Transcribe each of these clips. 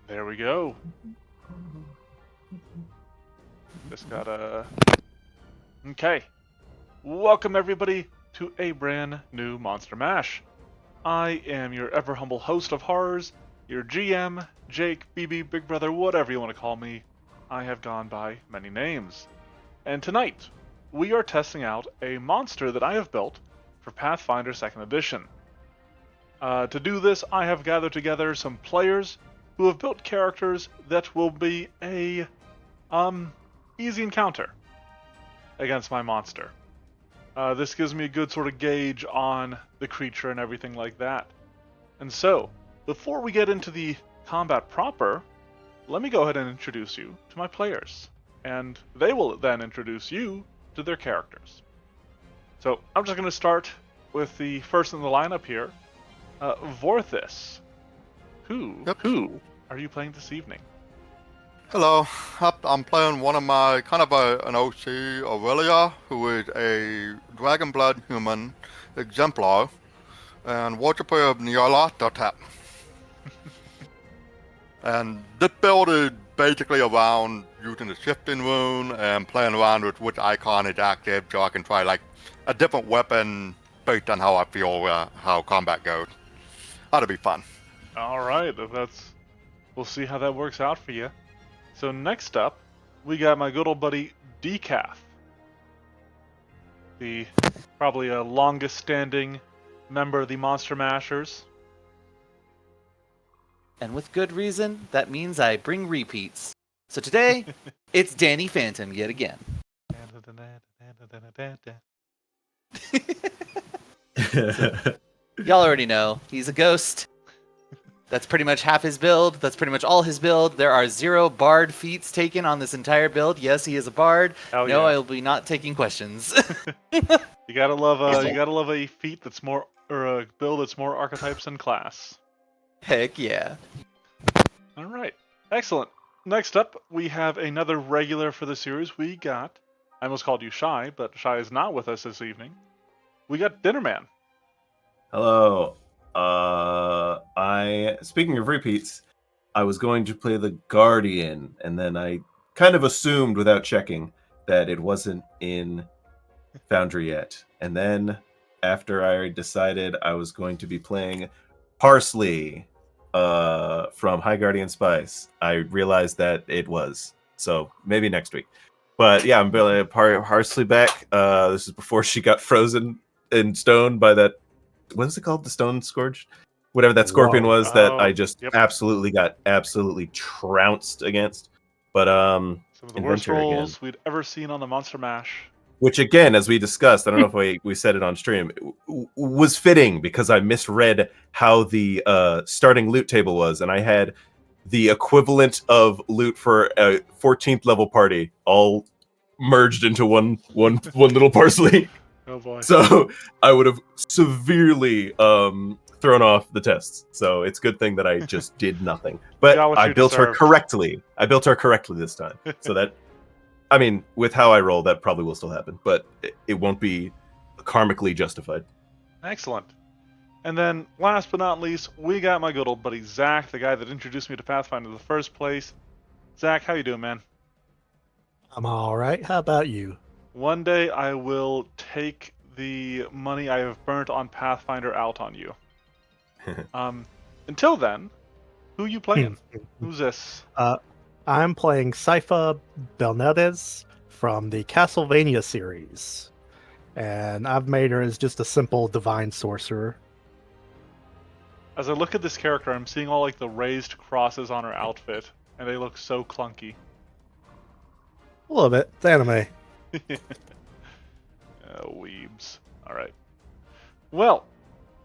There we go. Just gotta... Okay. Welcome everybody to a brand new Monster Mash. I am your ever humble host of horrors, your GM, Jake, BB, Big Brother, whatever you want to call me. I have gone by many names. And tonight, we are testing out a monster that I have built for Pathfinder 2nd Edition. To do this, I have gathered together some players who have built characters that will be a easy encounter against my monster. This gives me a good sort of gauge on the creature and everything like that. And so, before we get into the combat proper, let me go ahead and introduce you to my players. And they will then introduce you to their characters. So, I'm just going to start with the first in the lineup here, Vorthis. Who are you playing this evening? Hello, I'm playing one of my, an OC Aurelia, who is a dragon blood human exemplar, and worshiper of Nyarlathotep. And this build is basically around using the shifting rune and playing around with which icon is active so I can try like a different weapon based on how I feel how combat goes. That'll be fun. Alright, we'll see how that works out for you. So next up, we got my good old buddy Decaf. The probably longest standing member of the Monster Mashers. And with good reason, that means I bring repeats. So today, it's Danny Phantom yet again. Y'all already know, he's a ghost. That's pretty much half his build. That's pretty much all his build. There are 0 bard feats taken on this entire build. Yes, he is a bard. Oh, no, yeah. I'll be not taking questions. You gotta love a feat that's more, or a build that's more archetypes than class. Heck yeah. All right, excellent. Next up, we have another regular for the series. We got, I almost called you Shy, but Shy is not with us this evening. We got Dinnerman. Hello. Speaking of repeats, I was going to play the Guardian, and then I kind of assumed without checking that it wasn't in Foundry yet. And then after I decided I was going to be playing Parsley from High Guardian Spice, I realized that it was. So maybe next week. But yeah, I'm building Parsley back. This is before she got frozen in stone by that. What is it called? The Stone Scourge? Whatever that scorpion was that I just absolutely trounced against. But some of the worst rolls again. we'd ever seen on the Monster Mash. Which again, as we discussed, I don't know if we said it on stream, was fitting because I misread how the starting loot table was, and I had the equivalent of loot for a 14th level party all merged into one little parsley. Oh boy! So I would have severely thrown off the tests. So it's a good thing that I just did nothing. But I built her correctly. I built her correctly this time. So that, I mean, with how I roll, that probably will still happen. But it won't be karmically justified. Excellent. And then, last but not least, we got my good old buddy Zach, the guy that introduced me to Pathfinder in the first place. Zach, how you doing, man? I'm all right. How about you? One day I will take the money I have burnt on Pathfinder out on you. Until then, who you playing? Who's this? I'm playing Sypha Belnedez from the Castlevania series. And I've made her as just a simple divine sorcerer. As I look at this character, I'm seeing all like the raised crosses on her outfit, and they look so clunky. A little bit. It's anime. Weebs. Alright. Well,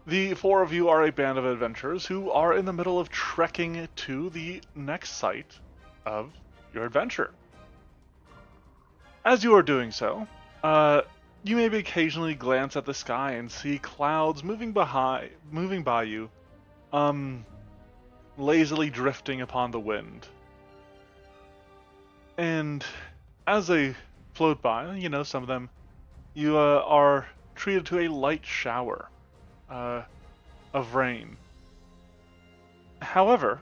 the 4 of you are a band of adventurers who are in the middle of trekking to the next site of your adventure. As you are doing so, you maybe occasionally glance at the sky and see clouds moving by you, lazily drifting upon the wind. And as they float by, you know, some of them, you are treated to a light shower of rain. However,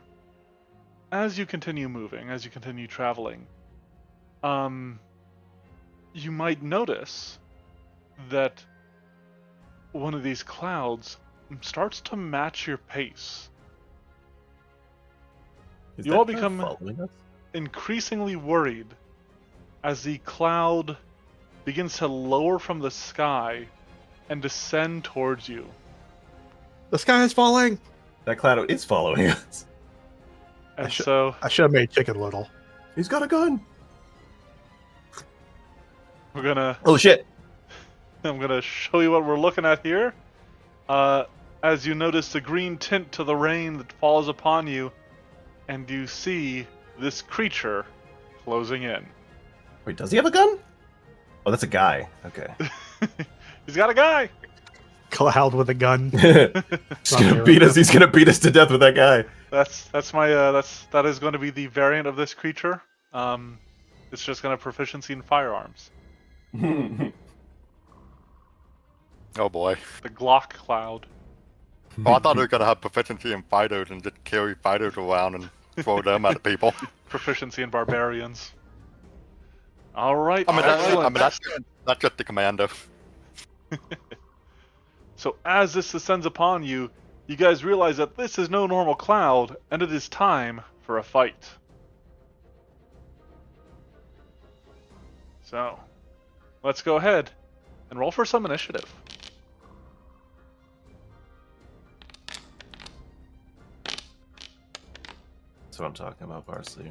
as you continue moving, as you continue traveling, you might notice that one of these clouds starts to match your pace. Is You that all cloud become following us? increasingly worried as the cloud begins to lower from the sky and descend towards you. The sky is falling. That cloud is following us. And should- so I should have made Chicken Little. He's got a gun. we're gonna Oh shit! I'm gonna show you what we're looking at here. As you notice the green tint to the rain that falls upon you, and you see this creature closing in. Wait, does he have a gun? Oh, that's a guy. Okay. He's got a guy. Cloud with a gun. He's gonna beat us. He's gonna beat us to death with that guy. That is going to be the variant of this creature. It's just going to have proficiency in firearms. Oh boy. The Glock Cloud. Oh, I thought we were gonna have proficiency in fighters and just carry fighters around and throw them at people. Proficiency in barbarians. All right. I mean, that's just the commando. So as this descends upon you, you guys realize that this is no normal cloud, and it is time for a fight. So, let's go ahead and roll for some initiative. That's what I'm talking about, Parsley.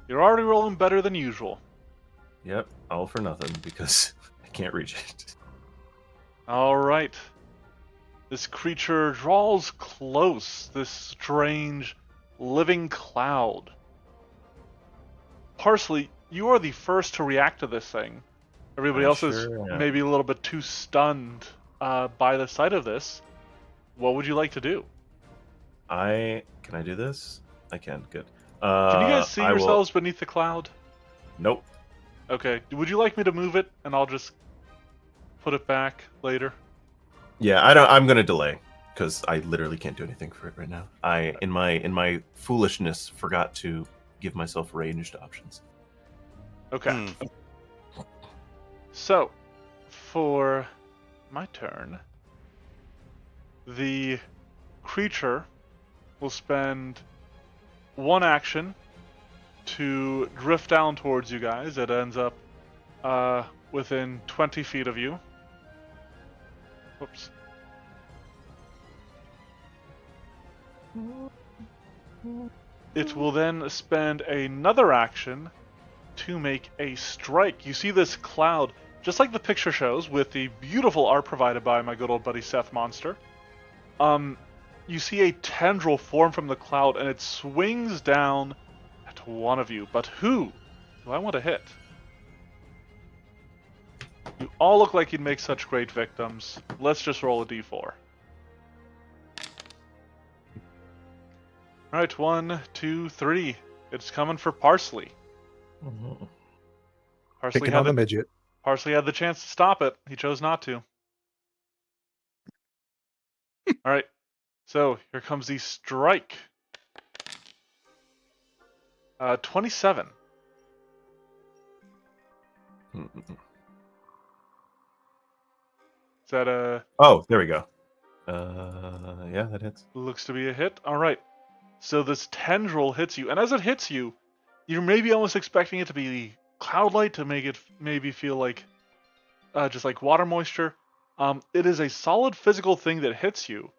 You're already rolling better than usual. Yep, all for nothing because I can't reach it. All right. This creature draws close, this strange living cloud. Parsley, you are the first to react to this thing. Everybody else is maybe a little bit too stunned by the sight of this. What would you like to do? Can I do this? I can. Good. Can you guys see yourselves beneath the cloud? Nope. Okay. Would you like me to move it, and I'll just put it back later? Yeah, I don't. I'm gonna delay because I literally can't do anything for it right now. I, in my foolishness, forgot to give myself ranged options. Okay. So, for my turn, the creature will spend one action to drift down towards you guys. It ends up within 20 feet of you. Whoops. It will then spend another action to make a strike. You see this cloud, just like the picture shows, with the beautiful art provided by my good old buddy Seth Monster. You see a tendril form from the cloud, and it swings down at one of you. But who do I want to hit? You all look like you'd make such great victims. Let's just roll a d4. Alright, 1, 2, 3. It's coming for Parsley. Picking on the midget. Parsley had the chance to stop it. He chose not to. Alright, so here comes the strike. 27. Is that a... Oh, there we go. Yeah, that hits. Looks to be a hit. Alright. So this tendril hits you, and as it hits you, you're maybe almost expecting it to be cloud light to make it maybe feel like just like water moisture. It is a solid physical thing that hits you,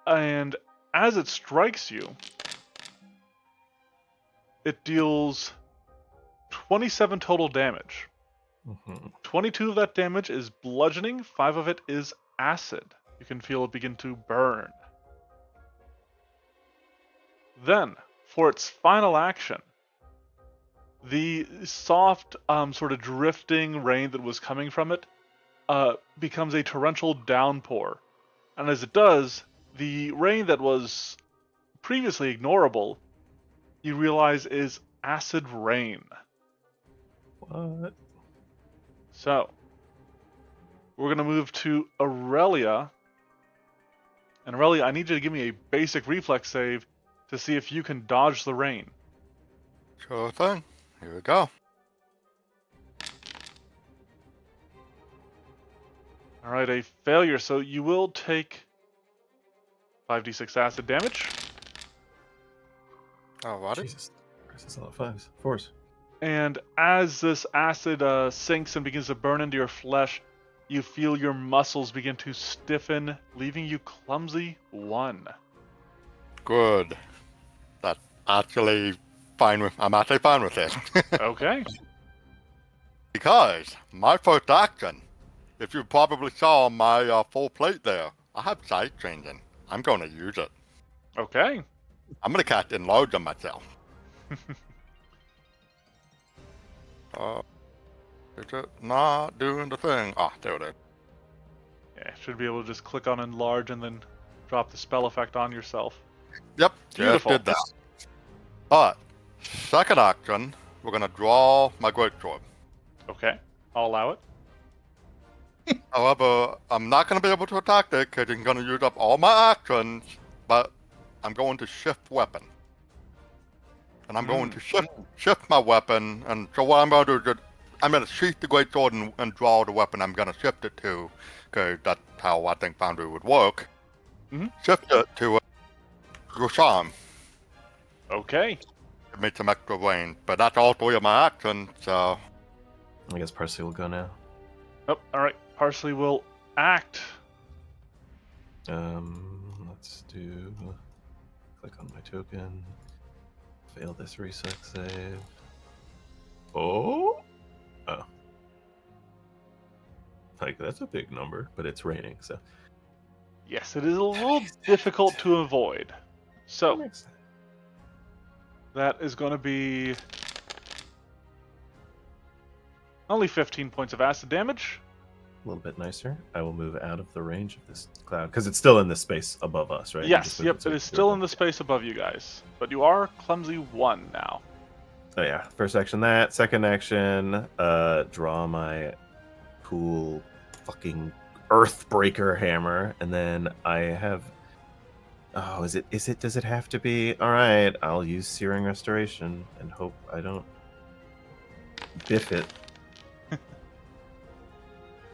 and as it strikes you, it deals 27 total damage. 22 of that damage is bludgeoning, 5 of it is acid. You can feel it begin to burn. Then, for its final action, the soft, sort of drifting rain that was coming from it becomes a torrential downpour. And as it does, the rain that was previously ignorable, you realize is acid rain. What? So, we're going to move to Aurelia. And Relly, I need you to give me a basic reflex save to see if you can dodge the rain. Sure thing. Here we go. Alright, a failure, so you will take 5d6 acid damage. Alrighty. Jesus. This is a lot of fives. Fours. And as this acid sinks and begins to burn into your flesh, you feel your muscles begin to stiffen, leaving you clumsy 1. Good. That's actually fine with. I'm actually fine with it. Okay. Because my first action, if you probably saw my full plate there, I have sight changing. I'm going to use it. Okay. I'm going to cast enlarge on myself. Is it not doing the thing? Ah, there it is. Yeah, should be able to just click on enlarge and then drop the spell effect on yourself. Yep, Beautiful. just did that. But, second action, we're going to draw my greatsword. Okay. I'll allow it. However, I'm not going to be able to attack it because I'm going to use up all my actions, but I'm going to shift weapon. And I'm going to shift my weapon, and so what I'm going to do is I'm going to sheath the greatsword and draw the weapon I'm going to shift it to, because that's how I think Foundry would work. Shift it to Gusham. Okay. It makes some extra range, but that's all 3 of my actions, so... I guess Parsley will go now. Oh, alright. Parsley will act. Let's do. Click on my token. Fail this reflex save. Oh. Like, that's a big number, but it's raining, so. Yes, it is a little difficult to avoid. So, that is going to be only 15 points of acid damage. A little bit nicer. I will move out of the range of this cloud, because it's still in the space above us, right? Yes, yep, it is still in the space above you guys. But you are clumsy 1 now. Oh yeah, first action that. Second action, draw my cool fucking Earthbreaker hammer, and then I have. Oh, is it? Does it have to be? All right, I'll use Searing Restoration and hope I don't biff it.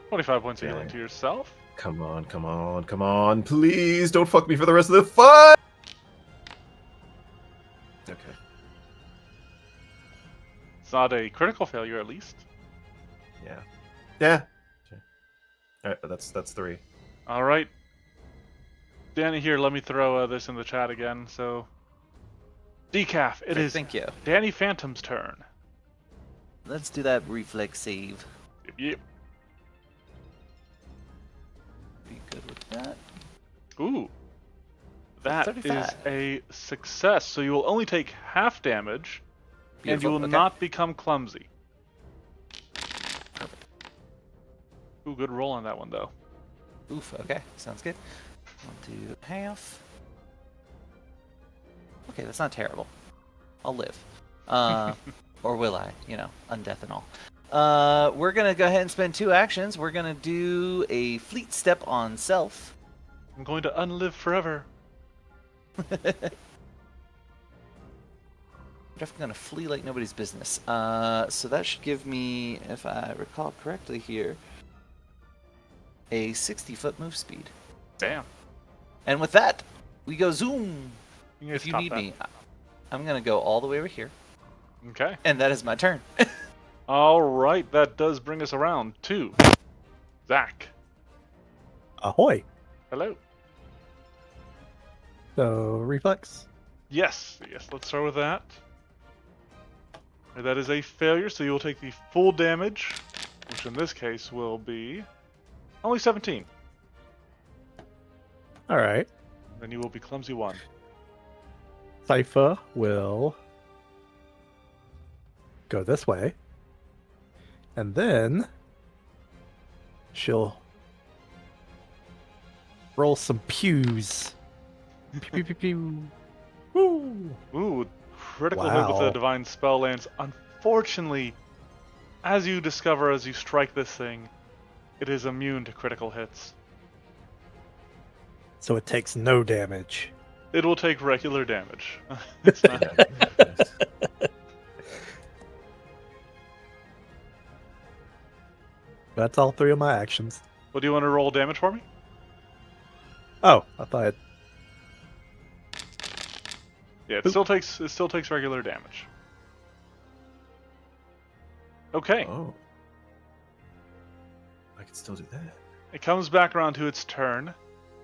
25 points of healing to yourself. Come on, come on, come on! Please don't fuck me for the rest of the fight. Okay. It's not a critical failure, at least. Yeah. Yeah. Sure. All right, but that's 3. All right. Danny, here, let me throw this in the chat again. So, Decaf, it is Thank you. Danny Phantom's turn. Let's do that reflex save. Yep. Be good with that. Ooh. That is 35. a success. So you will only take half damage, and you Beautiful, will okay. not become clumsy. Ooh, good roll on that one, though. Oof, okay, sounds good. I'll do half. Okay, that's not terrible. I'll live. Or will I? You know, undeath and all. We're gonna go ahead and spend 2 actions. We're gonna do a fleet step on self. I'm going to unlive forever. Definitely gonna flee like nobody's business. So that should give me, if I recall correctly here, a 60-foot move speed. Damn. And with that, we go zoom. You If you need me, I'm gonna go all the way over here, Okay. and that is my turn. All right, that does bring us around to Zach. Ahoy! Hello. So, reflex. Yes, let's start with that. And that is a failure, so you'll take the full damage, which in this case will be only 17. Alright. Then you will be clumsy 1. Sypha will go this way. And then she'll roll some pews. Pew, pew, pew, pew. Woo! Ooh, critical hit with the Wow. divine spell lands. Unfortunately, as you discover as you strike this thing, it is immune to critical hits. So it takes no damage. It will take regular damage. It's not. That's all 3 of my actions. Well, do you want to roll damage for me? Oh, I thought. Yeah, it still takes regular damage. Okay. Oh. I can still do that. It comes back around to its turn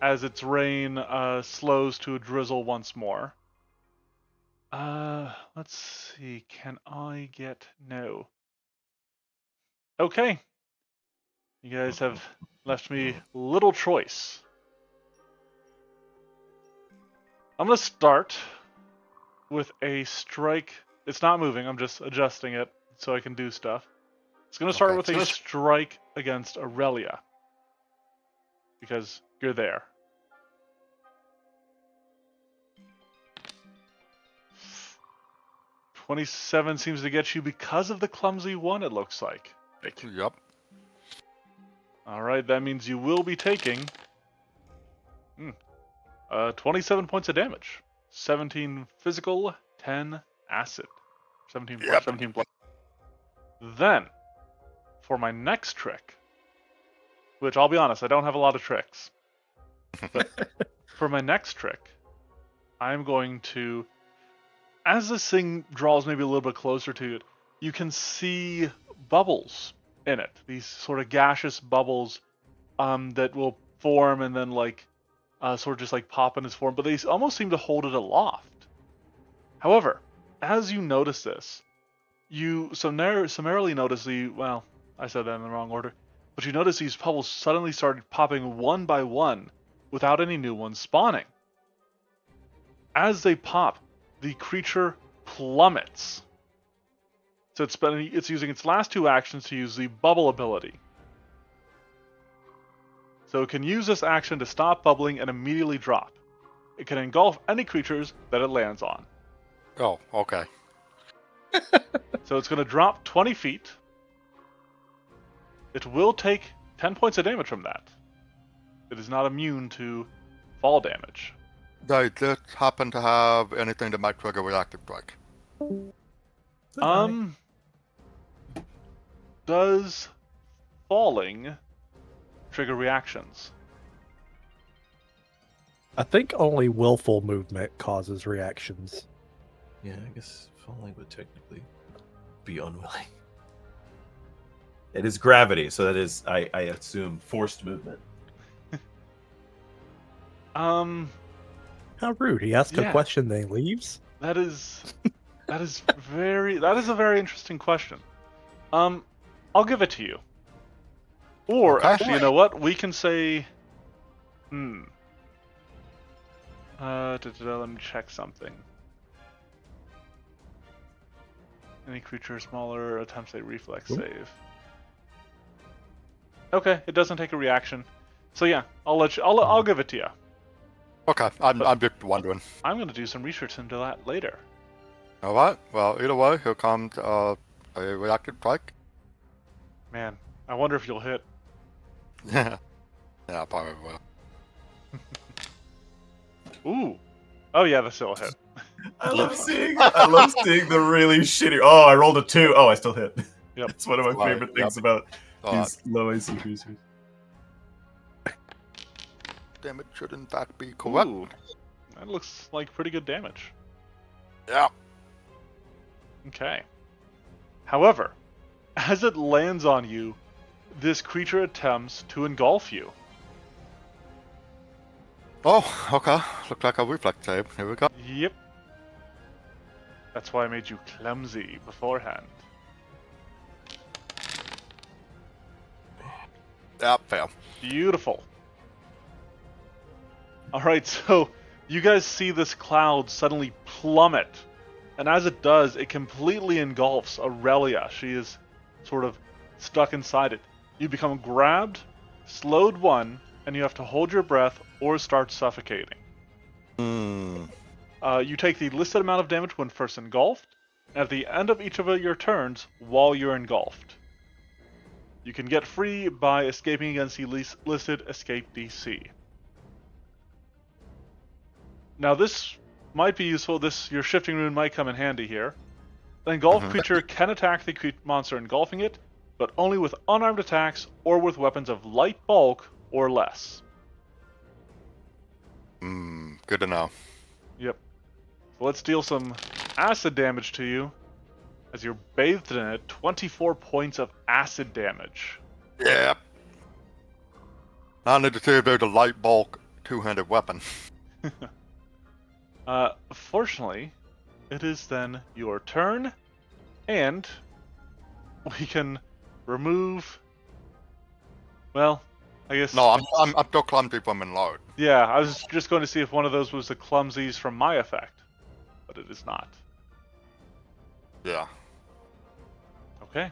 as its rain slows to a drizzle once more. Let's see. Can I get no? Okay. You guys have left me little choice. I'm going to start with a strike. It's not moving. I'm just adjusting it so I can do stuff. It's going to start with a strike against Aurelia. Because you're there. $27 seems to get you because of the clumsy one, it looks like. Yep. Alright, that means you will be taking 27 points of damage. 17 physical, 10 acid. 17 plus, Yep. 17 plus. Then, for my next trick, which I'll be honest, I don't have a lot of tricks. But for my next trick, I'm going to, as this thing draws maybe a little bit closer to it, you can see bubbles in it. These sort of gaseous bubbles that will form and then sort of just like pop in its form, but they almost seem to hold it aloft. However, as you notice this, you summarily notice I said that in the wrong order, but you notice these bubbles suddenly started popping one by one without any new ones spawning. As they pop, the creature plummets. So it's using its last 2 actions to use the bubble ability. So it can use this action to stop bubbling and immediately drop. It can engulf any creatures that it lands on. Oh, okay. So it's going to drop 20 feet. It will take 10 points of damage from that. It is not immune to fall damage. Does this happen to have anything that might trigger reactive strike? Does falling trigger reactions? I think only willful movement causes reactions. Yeah, I guess falling would technically be unwilling. It is gravity, so that is, I assume, forced movement. How rude. He asks Yeah. a question, then he leaves. That is a very interesting question. I'll give it to you. Or Okay. actually, you know what? We can say, let me check something. Any creature smaller attempts a reflex save. Okay, it doesn't take a reaction. So yeah, I'll give it to you. Okay, I'm just wondering. I'm gonna do some research into that later. Alright, well, either way, here comes a reactive strike. Man, I wonder if you'll hit. Yeah, probably will. Ooh. Oh yeah, that's still a hit. I love seeing the really shitty. Oh, I rolled a 2. Oh, I still hit. Yep. That's one of my Right, favorite things yep. about Alright. these low AC creatures. Damage should in fact be correct. Ooh, that looks like pretty good damage. Yeah. Okay. However, as it lands on you, this creature attempts to engulf you. Oh, okay. Looks like a reflex save. Here we go. Yep. That's why I made you clumsy beforehand. Yeah, fail. Beautiful. Alright, so you guys see this cloud suddenly plummet. And as it does, it completely engulfs Aurelia. She is sort of stuck inside it. You become grabbed, slowed 1, and you have to hold your breath or start suffocating. You take the listed amount of damage when first engulfed, and at the end of each of your turns while you're engulfed. You can get free by escaping against the listed escape DC. Now this might be useful. Your shifting rune might come in handy here. The engulfed Mhm. creature can attack the monster engulfing it, but only with unarmed attacks or with weapons of light bulk or less. Good to know. Yep. So let's deal some acid damage to you as you're bathed in it. 24 points of acid damage. Yep. I need to see if there's a light bulk two-handed weapon. Fortunately, it is then your turn, and we can remove. Well, I guess. No, I'm still clumsy from enlarge. Yeah, I was just going to see if one of those was the clumsies from my effect, but it is not. Yeah. Okay.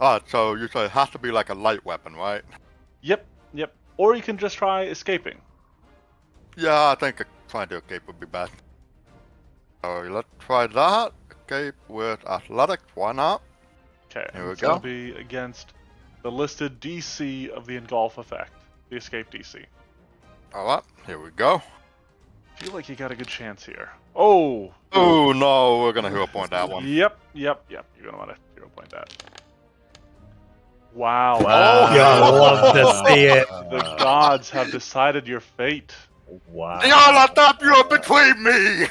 Alright, so you say it has to be like a light weapon, right? Yep. Or you can just try escaping. Yeah, I think trying to escape would be best. So let's try that. Escape with athletics, why not? Okay, Here and we it's going go. to be against the listed DC of the engulf effect, the escape DC. Alright, here we go. Feel like you got a good chance here. Oh! Oh no, we're gonna hero point that one. Yep. You're going to want to hero point that. Wow. Wow. Yeah, I love to see it. The gods have decided your fate. Wow. Y'all, I thought you were between me!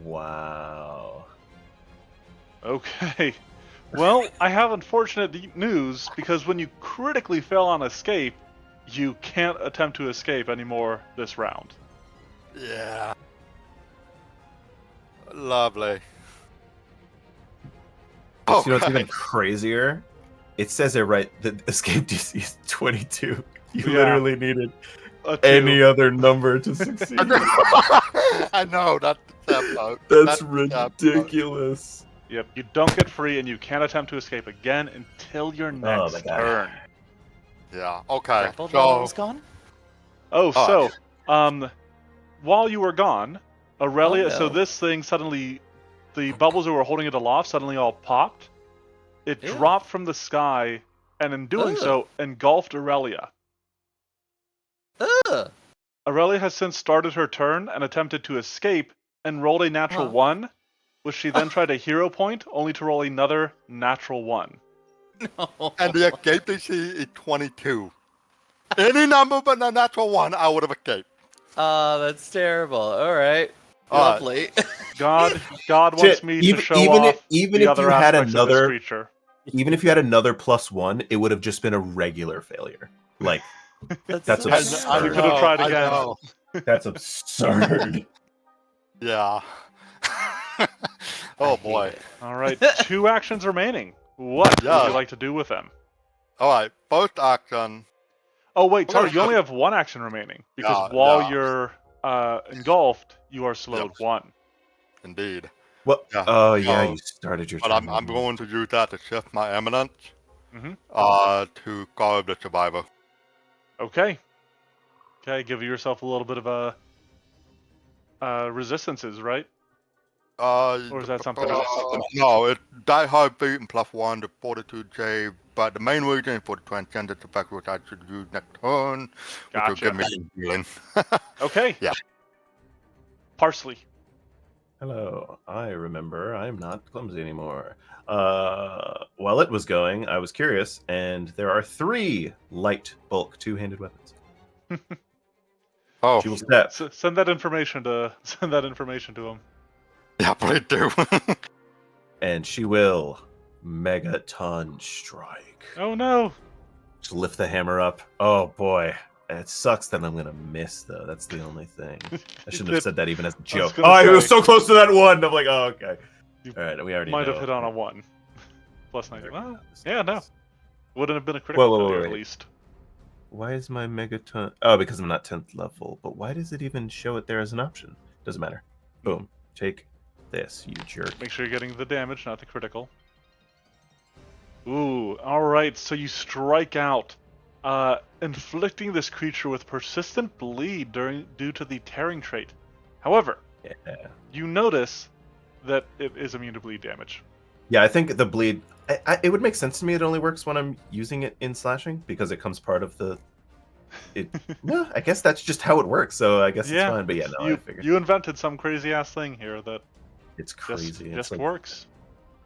Wow. Okay. Well, I have unfortunate news because when you critically fail on escape, you can't attempt to escape anymore this round. Yeah. Lovely. You know what's even crazier? It says it right. The escape DC is 22. You Yeah. literally needed A two. any other number to succeed. I know, that's the part. That's the part. ridiculous. Yep, you don't get free and you can't attempt to escape again until your my next God. turn. Yeah, okay. Grappled while I So, was gone? Oh, Oh, so, while you were gone, Aurelia, Oh, no. so this thing suddenly, the bubbles that were holding it aloft suddenly all popped. It Ew. dropped from the sky, and in doing Ugh. so, engulfed Aurelia. Ugh. Aurelia has since started her turn and attempted to escape and rolled a natural Huh. 1, which she then tried a hero point, only to roll another natural 1. No. and the escape DC is 22. Any number but a natural one, I would have escaped. That's terrible. All right. Alright. Lovely. God wants Shit, me even- to show even if- off even the if other you had aspects of this another- creature. Even if you had another +1, it would have just been a regular failure. Like, That's so absurd. sad. You could have tried I again. know. that's absurd. Yeah. I Oh hate boy. it. All right, 2 actions remaining. What would Yeah. you like to do with them? Alright, both action. Oh wait, We're sorry, gonna you only have- have 1 action remaining because Yeah, while yeah. you're engulfed, you are slowed Yep. 1. Indeed. What? Yeah. Oh yeah, So- you started your. But turn. I'm going to use that to shift my eminence Mhm. to guard the survivor. Okay. Okay, give yourself a little bit of a resistances, right? Or is that something else? No, it's Die Hard Beat and +1 to Fortitude save, but the main reason is for the transcendent effect which I should use next turn, which will give me some healing. Okay. Yeah. Parsley. Hello, I remember. I'm not clumsy anymore. While it was going, I was curious, and there are 3 light bulk two-handed weapons. Oh, She will step. Send that information to him. yeah, please do. And she will Megaton Strike. Oh no. Just lift the hammer up. Oh boy. It sucks that I'm gonna miss though. That's the only thing. I shouldn't have said that even as a joke. gonna Oh, I was say- so close to that 1. I'm like, oh okay. You All right, we already Might know. have hit on a 1. Plus 90. Well, yeah, no. Wouldn't have been a Whoa, critical whoa, whoa, failure at wait. least. Why is my Megaton? Oh, because I'm not 10th level. But why does it even show it there as an option? Doesn't matter. Boom. Take this, you jerk. Make sure you're getting the damage, not the critical. Ooh, alright, so you strike out, inflicting this creature with persistent bleed due to the tearing trait. However, Yeah. you notice that it is immune to bleed damage. Yeah, I think the bleed. It would make sense to me. It only works when I'm using it in slashing because it comes part of the No, I guess that's just how it works. So I guess it's Yeah, fine. But yeah, no, I figured you invented some crazy ass thing here that it's crazy. It's just like works.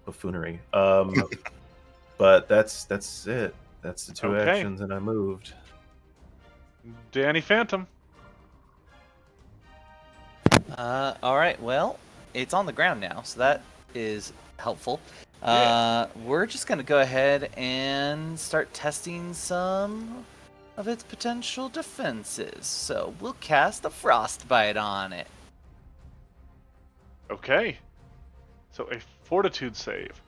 buffoonery. But that's it. That's the two Okay. actions, and I moved. Danny Phantom. All right. Well, it's on the ground now, so that is helpful. Yeah. We're just gonna go ahead and start testing some of its potential defenses. So we'll cast a frostbite on it. Okay. So a fortitude save.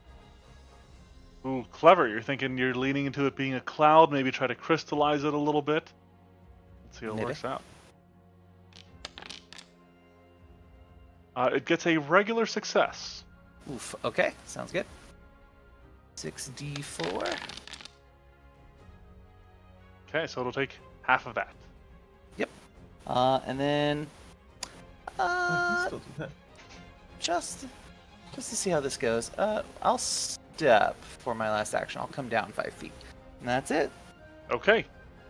Ooh, clever. You're thinking you're leaning into it being a cloud, maybe try to crystallize it a little bit. Let's see how it Maybe. works out. It gets a regular success. Oof. Okay, sounds good. 6d4. Okay, so it'll take half of that. And then I can still do that. just to see how this goes, I'll step for my last action. I'll come down 5 feet, and that's it. Okay,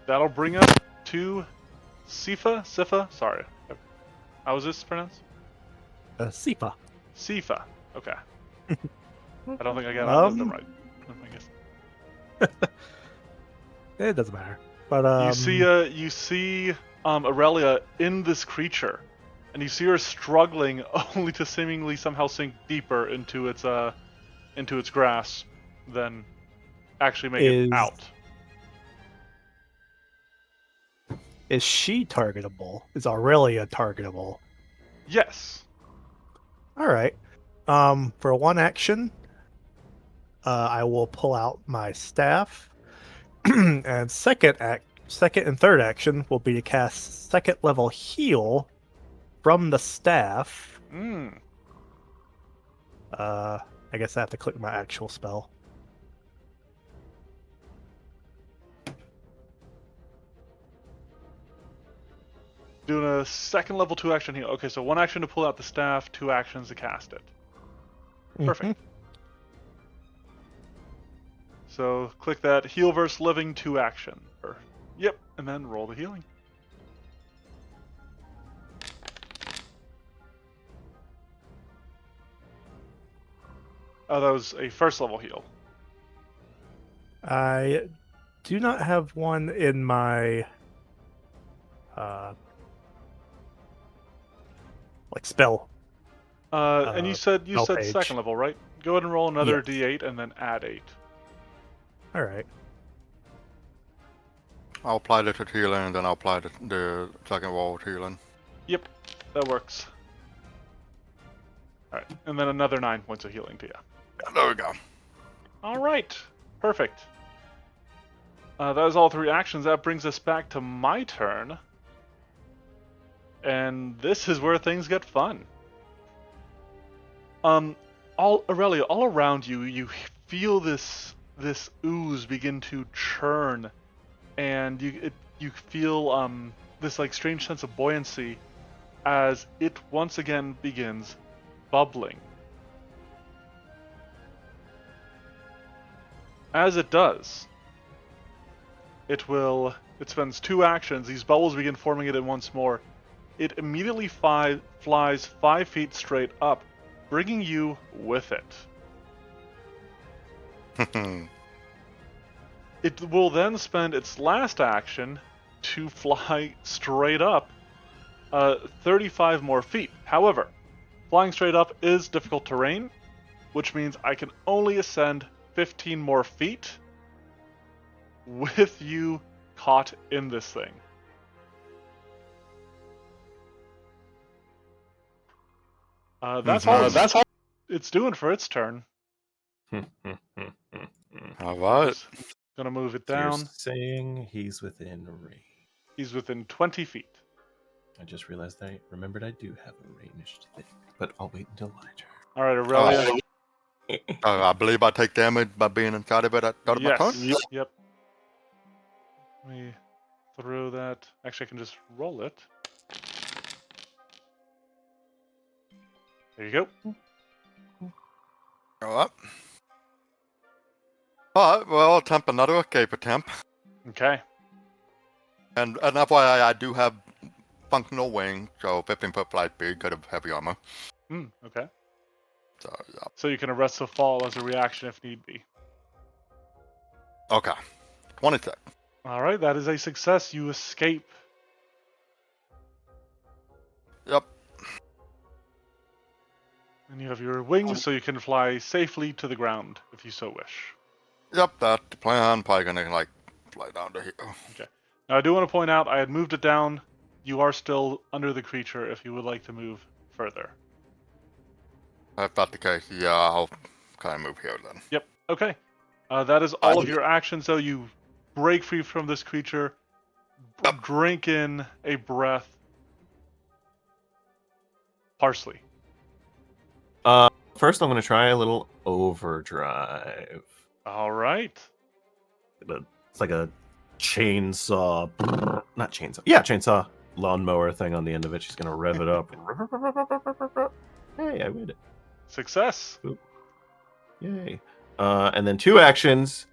that'll bring us to Sifa. Sorry, how was this pronounced? Sifa. Sifa. Okay. I don't think I got all of them right. I guess. It doesn't matter. But You see Aurelia in this creature, and you see her struggling only to seemingly somehow sink deeper into its grasp than actually make it out. is she targetable? Is Aurelia targetable? Yes. All right. For one action, I will pull out my staff, and second and third action will be to cast second level heal from the staff. Hmm. I guess I have to click my actual spell. Doing a second level 2 action heal. Okay, so 1 action to pull out the staff, 2 actions to cast it. Perfect. So click that heal versus living 2 action. Yep, and then roll the healing. Oh, that was a first level heal. I do not have one in my like spell. And you said spell page. second level, right? Go ahead and roll another Yes. d8 and then add 8. All right. I'll apply the healing, and then I'll apply the second wall of healing. Yep, that works. All right, and then another 9 points of healing to you. There we go. All right, perfect. That was all 3 actions. That brings us back to my turn. And this is where things get fun. Aurelia, all around you, you feel this ooze begin to churn, and you feel this like strange sense of buoyancy as it once again begins bubbling. As it does, it spends 2 actions. These bubbles begin forming it in once more. It immediately flies 5 feet straight up, bringing you with it. It will then spend its last action to fly straight up 35 more feet. However, flying straight up is difficult terrain, which means I can only ascend 15 more feet with you caught in this thing. That's all it's doing for its turn. All right. Just gonna move it So you're down. saying he's within range. He's within 20 feet. I just realized I remembered I do have a ranged thing, but I'll wait until my turn. All right, Aurelia. I believe I take damage by being inside of it at start of my turn. Yep. Let me throw that. Actually, I can just roll it. There you go. All right. All right. Well, I'll attempt another escape attempt. Okay. And FYI, I do have functional wing, so 15-foot flight speed, good of heavy armor. Okay. So, yeah. So you can arrest the fall as a reaction if need be. Okay. 26. All right, that is a success. You escape. Yep. And you have your wings, so you can fly safely to the ground if you so wish. Yep, that's the plan. Probably gonna, like, fly down to here. Okay. Now, I do want to point out, I had moved it down. You are still under the creature if you would like to move further. If that's the case, yeah, I'll kind of move here then. Yep. Okay. That is all of your actions, though. You break free from this creature, drink in a breath. Parsley. First, I'm going to try a little overdrive. All right. It's like a chainsaw, not chainsaw. Yeah, chainsaw lawnmower thing on the end of it. She's going to rev it up. Hey, I made it. Success. Yay. And then 2 actions.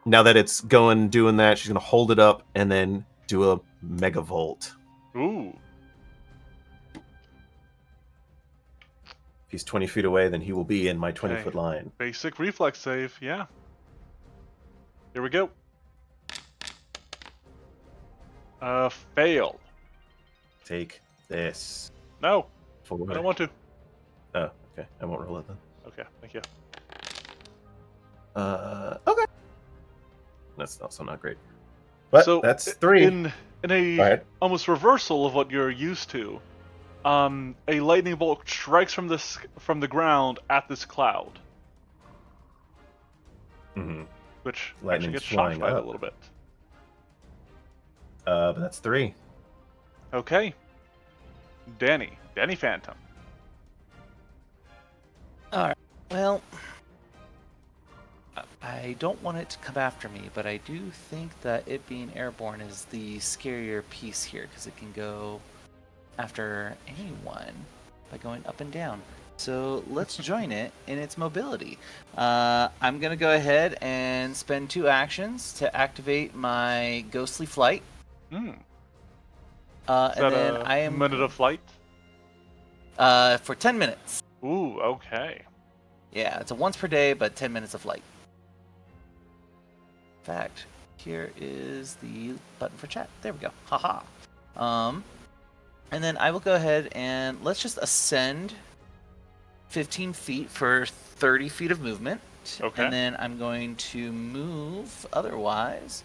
Now that it's doing that, she's going to hold it up and then do a megavolt. Ooh. If he's 20 feet away, then he will be in my 20-foot line. Basic reflex save, yeah. Here we go. Fail. Take this. No, Forward. I don't want to. Oh, okay. I won't roll it then. Okay, thank you. Okay. That's also not great. But So, that's 3. In a almost reversal of what you're used to, a lightning bolt strikes from the ground at this cloud, which actually Lightning's gets shocked flying by it a up. little bit. But that's 3. Okay. Danny Phantom. Alright, well, I don't want it to come after me, but I do think that it being airborne is the scarier piece here, because it can go after anyone by going up and down. So let's join it in its mobility. I'm going to go ahead and spend 2 actions to activate my ghostly flight. Is And that then a I am minute of flight? for 10 minutes. Ooh, okay. Yeah, it's a once per day, but 10 minutes of flight. In fact, here is the button for chat. There we go. Haha. And then I will go ahead and let's just ascend 15 feet for 30 feet of movement. Okay. And then I'm going to move otherwise.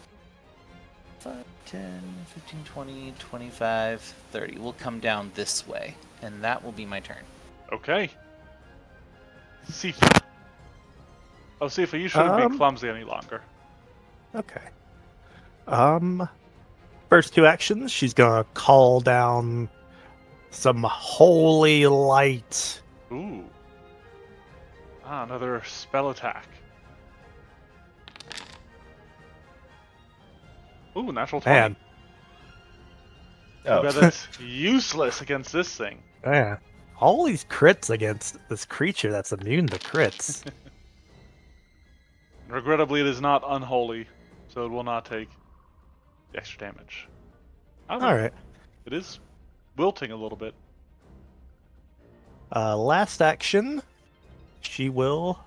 5, 10, 15, 20, 25, 30. We'll come down this way. And that will be my turn. Okay. Sifa. Oh, Sifa, you shouldn't be clumsy any longer. Okay. First 2 actions, she's gonna call down some holy light. Ooh. Ah, another spell attack. Ooh, natural 20. Man. Too bad that's useless against this thing. Man. All these crits against this creature that's immune to crits. Regrettably, it is not unholy, so it will not take the extra damage. Alright. It is wilting a little bit. Last action, she will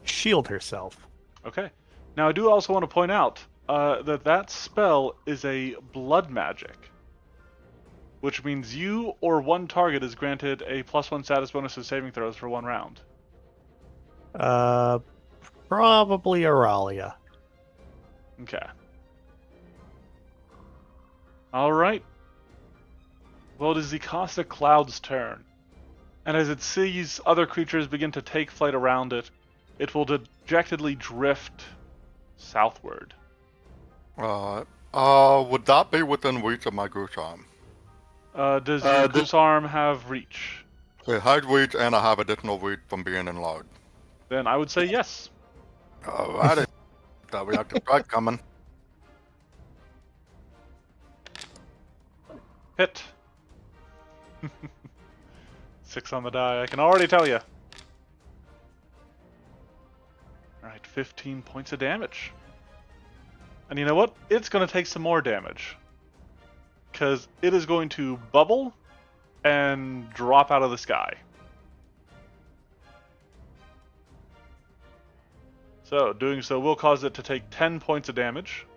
shield herself. Okay. Now, I do also want to point out that spell is a blood magic, which means you or one target is granted a +1 status bonus to saving throws for 1 round. Probably Auralia. Okay. Alright. Well, it is the Caustic Cloud's turn. And as it sees other creatures begin to take flight around it, it will dejectedly drift southward. Would that be within reach of my goose arm? Does your goose arm have reach? It has reach, and I have additional reach from being enlarged. Then I would say yes. Alrighty. That we have to try coming. Hit. 6 on the die, I can already tell you. Alright, 15 points of damage. And you know what? It's going to take some more damage. Because it is going to bubble and drop out of the sky. So, doing so will cause it to take 10 points of damage.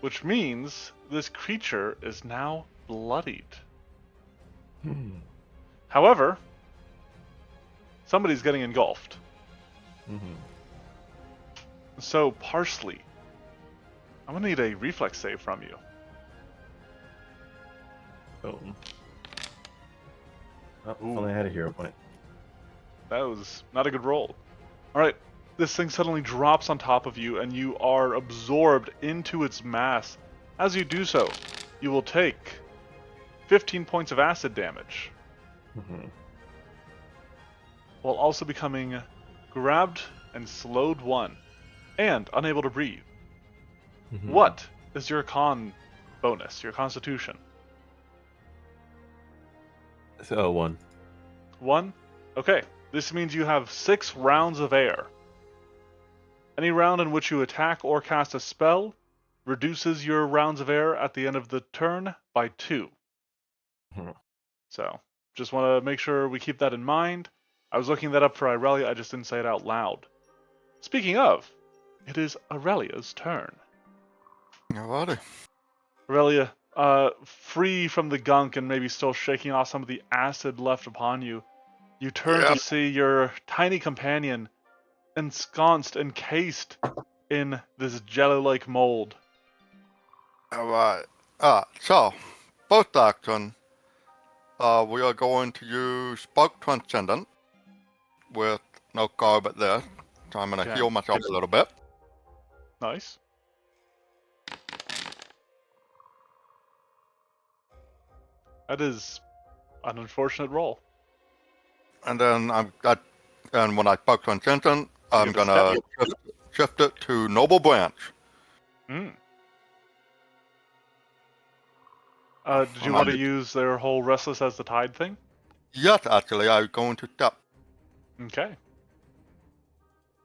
Which means this creature is now bloodied. However, somebody's getting engulfed. So, Parsley, I'm going to need a reflex save from you. Oh, if only I had a hero point. That was not a good roll. Alright, this thing suddenly drops on top of you and you are absorbed into its mass. As you do so, you will take 15 points of acid damage. While also becoming grabbed and slowed 1 and unable to breathe. What is your con bonus, your constitution? So 1. 1? Okay, this means you have 6 rounds of air. Any round in which you attack or cast a spell reduces your rounds of air at the end of the turn by 2. So, just want to make sure we keep that in mind. I was looking that up for Irelia, I just didn't say it out loud. Speaking of, it is Aurelia's turn. Alrighty. Aurelia, free from the gunk and maybe still shaking off some of the acid left upon you, you turn to see your tiny companion ensconced, encased in this jello-like mold. Alright. So, both action, we are going to use Spark Transcendent with no carb at this. So I'm going to heal myself a little bit. Nice. That is an unfortunate roll. And then and when I Spark Transcendent, I'm get to going to shift it to Noble Branch. Did you want to use their whole Restless as the Tide thing? Yes, actually, I'm going to step. Okay.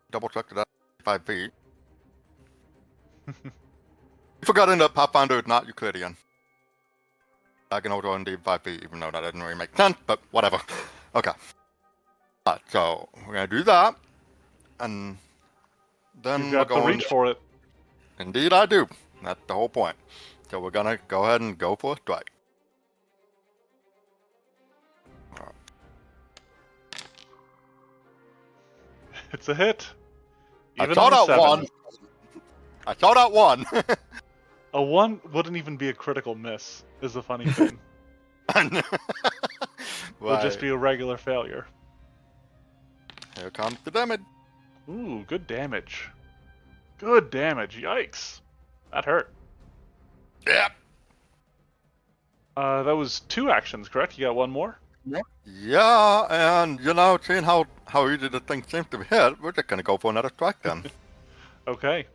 Double check that 5 feet. Forgetting that Pathfinder is not Euclidean. I can also indeed 5 feet, even though that doesn't really make sense, but whatever. Okay. Alright, so we're going to do that. And then You've got we're the going reach for it. Indeed I do. That's the whole point. So we're going to go ahead and go for a strike. It's a hit. I saw that 1. I saw that 1. A 1 wouldn't even be a critical miss, is the funny thing. It would just be a regular failure. Here comes the damage. Ooh, good damage. Good damage. Yikes. That hurt. Yep. That was 2 actions, correct? You got 1 more? Yeah, and seeing how easy the thing seems to hit, we're just gonna go for another strike then. Okay.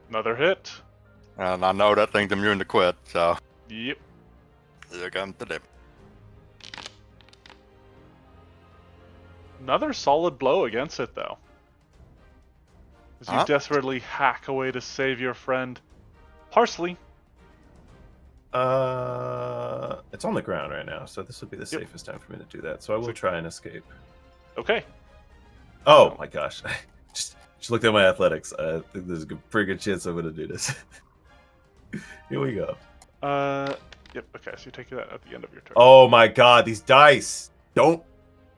Another hit. And I know that thing's immune to quit, so Yep. here comes the dip. Another solid blow against it, though. As you desperately hack away to save your friend. Parsley. It's on the ground right now, so this would be the safest time for me to do that. So I will try and escape. Okay. Oh my gosh. just looked at my athletics. I think there's a pretty good chance I'm going to do this. Here we go. Yep, okay, so you take that at the end of your turn. Oh my god, these dice! Don't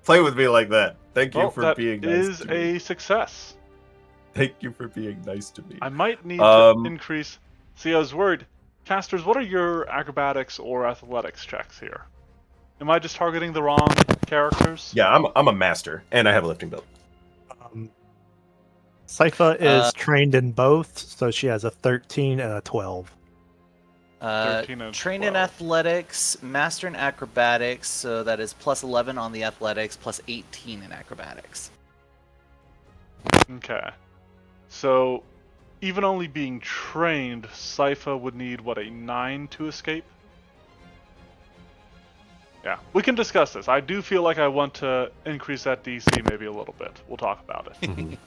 play with me like that. Thank you for being nice to me. That is a success. Thank you for being nice to me. I might need to increase... See, I was worried. Casters, what are your acrobatics or athletics checks here? Am I just targeting the wrong characters? Yeah, I'm a master, and I have a lifting belt. Sypha is trained in both, so she has a 13 and a 12. 13 and Trained 12. in athletics, master in acrobatics, so that is plus 11 on the athletics, plus 18 in acrobatics. Okay. So, even only being trained, Sypha would need, what, a 9 to escape? Yeah, we can discuss this. I do feel like I want to increase that DC maybe a little bit. We'll talk about it. Mhm.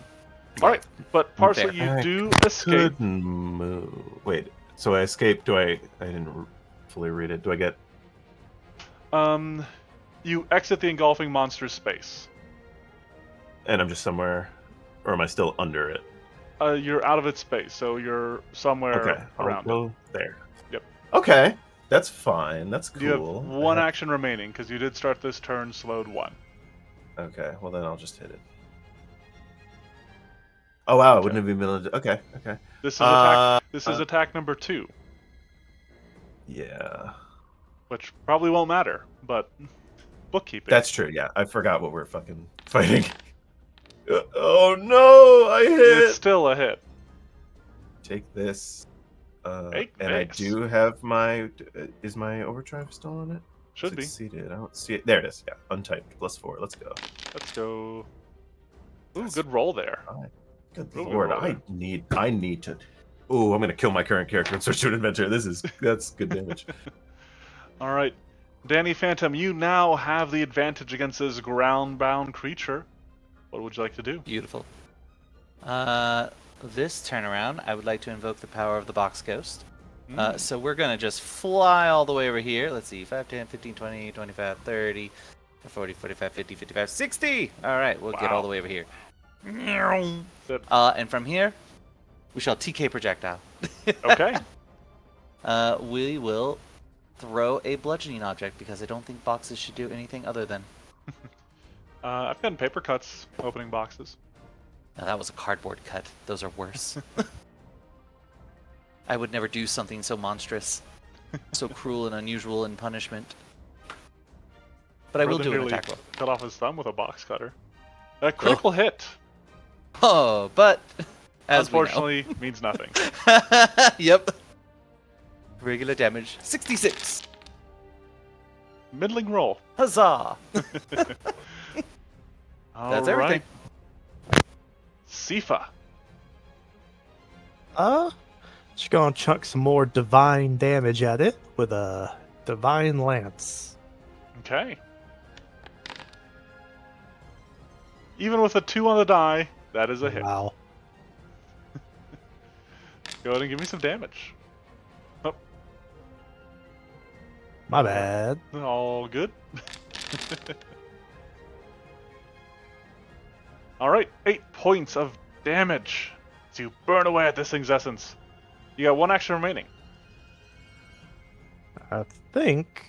All right, but Parsley, Fair. you I do escape. Could move. Wait. So I escaped. Do I? I didn't fully read it. Do I get? You exit the engulfing monster's space. And I'm just somewhere, or am I still under it? You're out of its space, so you're somewhere Okay, I'll around it. go there. Yep. Okay, that's fine. That's cool. You have one I have- action remaining because you did start this turn slowed 1. Okay, well then I'll just hit it. Oh wow, I Okay. wouldn't have even been able to. Okay, okay. This is attack. This is attack number 2, Yeah, which probably won't matter, but bookkeeping. that's true. Yeah, I forgot what we're fucking fighting. Oh no, I hit. It's still a hit. Take this. Take and I this. do have my. Is my overdrive still on it? Should be. Succeeded. I don't see it. There it is. Yeah, untyped. +4. Let's go. Let's go. Ooh, That's good roll there. fine. Good Really lord, roll I need to. Ooh, I'm gonna kill my current character and switch to an adventure. That's good damage. All right, Danny Phantom, you now have the advantage against this ground-bound creature. What would you like to do? Beautiful. This turnaround, I would like to invoke the power of the Box Ghost. So we're going to just fly all the way over here. Let's see, 5, 10, 15, 20, 25, 30, 40, 45, 50, 55, 60! Alright, we'll get all the way over here. And from here, we shall TK projectile. Okay. We will throw a bludgeoning object because I don't think boxes should do anything other than... I've gotten paper cuts opening boxes. Now, that was a cardboard cut. Those are worse. I would never do something so monstrous, so cruel and unusual in punishment. But I will Brother do an nearly attack roll. cut off his thumb with a box cutter. A critical hit, Oh, but as unfortunately, means nothing. we know. Yep. Regular damage, 66. Middling roll. Huzzah! That's All everything. right. Sifa. Just gonna chuck some more divine damage at it with a divine lance. Okay. Even with a 2 on the die, that is a hit. Wow. Go ahead and give me some damage. Oh, My bad. all good. Alright, 8 points of damage. So you burn away at this thing's essence. You got 1 action remaining. I think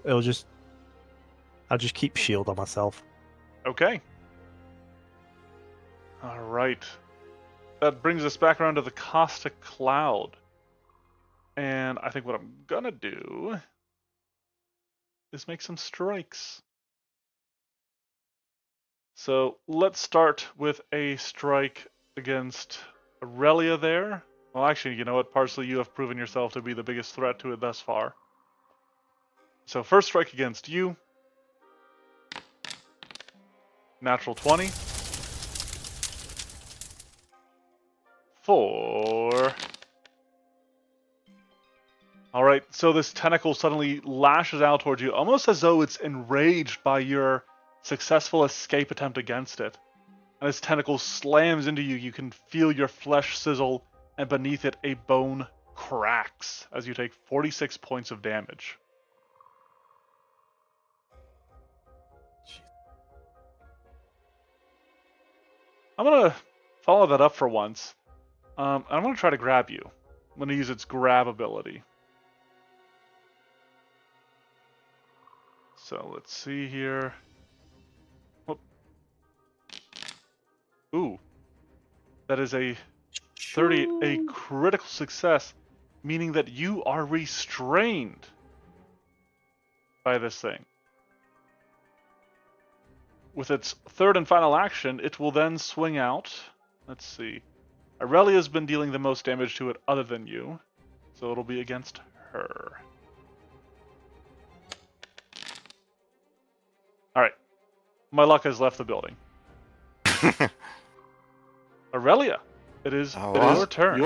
I'll just keep shield on myself. Okay. Alright. That brings us back around to the Caustic Cloud. And I think what I'm gonna do is make some strikes. So let's start with a strike against Aurelia there. Well, actually, you know what? Parsley, you have proven yourself to be the biggest threat to it thus far. So first strike against you. Natural 20. 4. Alright, so this tentacle suddenly lashes out towards you, almost as though it's enraged by your successful escape attempt against it. And this tentacle slams into you, you can feel your flesh sizzle, and beneath it a bone cracks as you take 46 points of damage. I'm gonna follow that up for once. I'm gonna try to grab you. I'm gonna use its grab ability. So let's see here. Whoop. Ooh. That is a 30, a critical success, meaning that you are restrained by this thing. With its third and final action, it will then swing out. Let's see. Aurelia's been dealing the most damage to it other than you, so it'll be against her. Alright. My luck has left the building. Aurelia, it is your turn.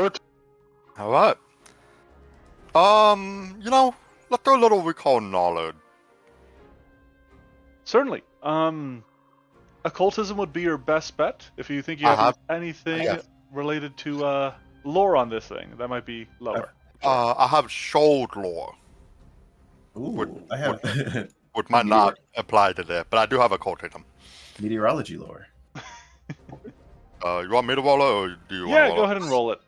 All right. You know, let's do a little recall knowledge. Certainly. Occultism would be your best bet if you think you I have have- anything yes. related to lore on this thing. That might be lower. I have Sold lore, Ooh, I have which might not apply to this, but I do have occultism. meteorology lore. You want me to roll it, or do you want to Yeah, roll go it? ahead and roll it.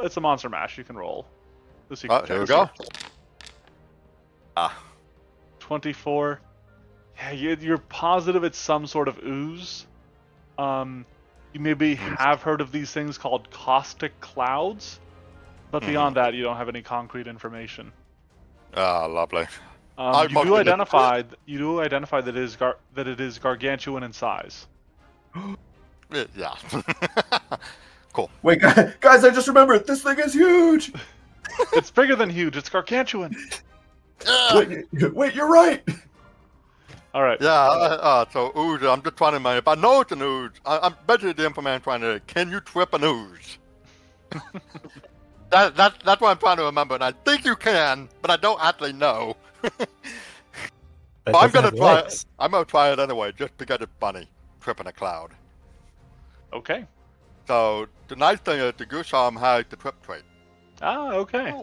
It's a monster mash. You can roll. The secret Here we checks. go. Ah, 24. Yeah, you're positive it's some sort of ooze. You maybe have heard of these things called caustic clouds, but beyond that, you don't have any concrete information. lovely. You do identify that it is gargantuan in size. Yeah. Wait, guys, I just remembered this thing is huge. It's bigger than huge. It's gargantuan. Wait, you're right. All right. Yeah, so ooze, I'm just trying to mind. If I know it's an ooze, I'm basically the information trying to, can you trip an ooze? That's what I'm trying to remember, and I think you can, but I don't actually know. That I'm doesn't gonna have try legs. it. I'm gonna try it anyway, just because it's funny, tripping a cloud. Okay. So the nice thing is the goose arm has the trip trait. Ah, okay.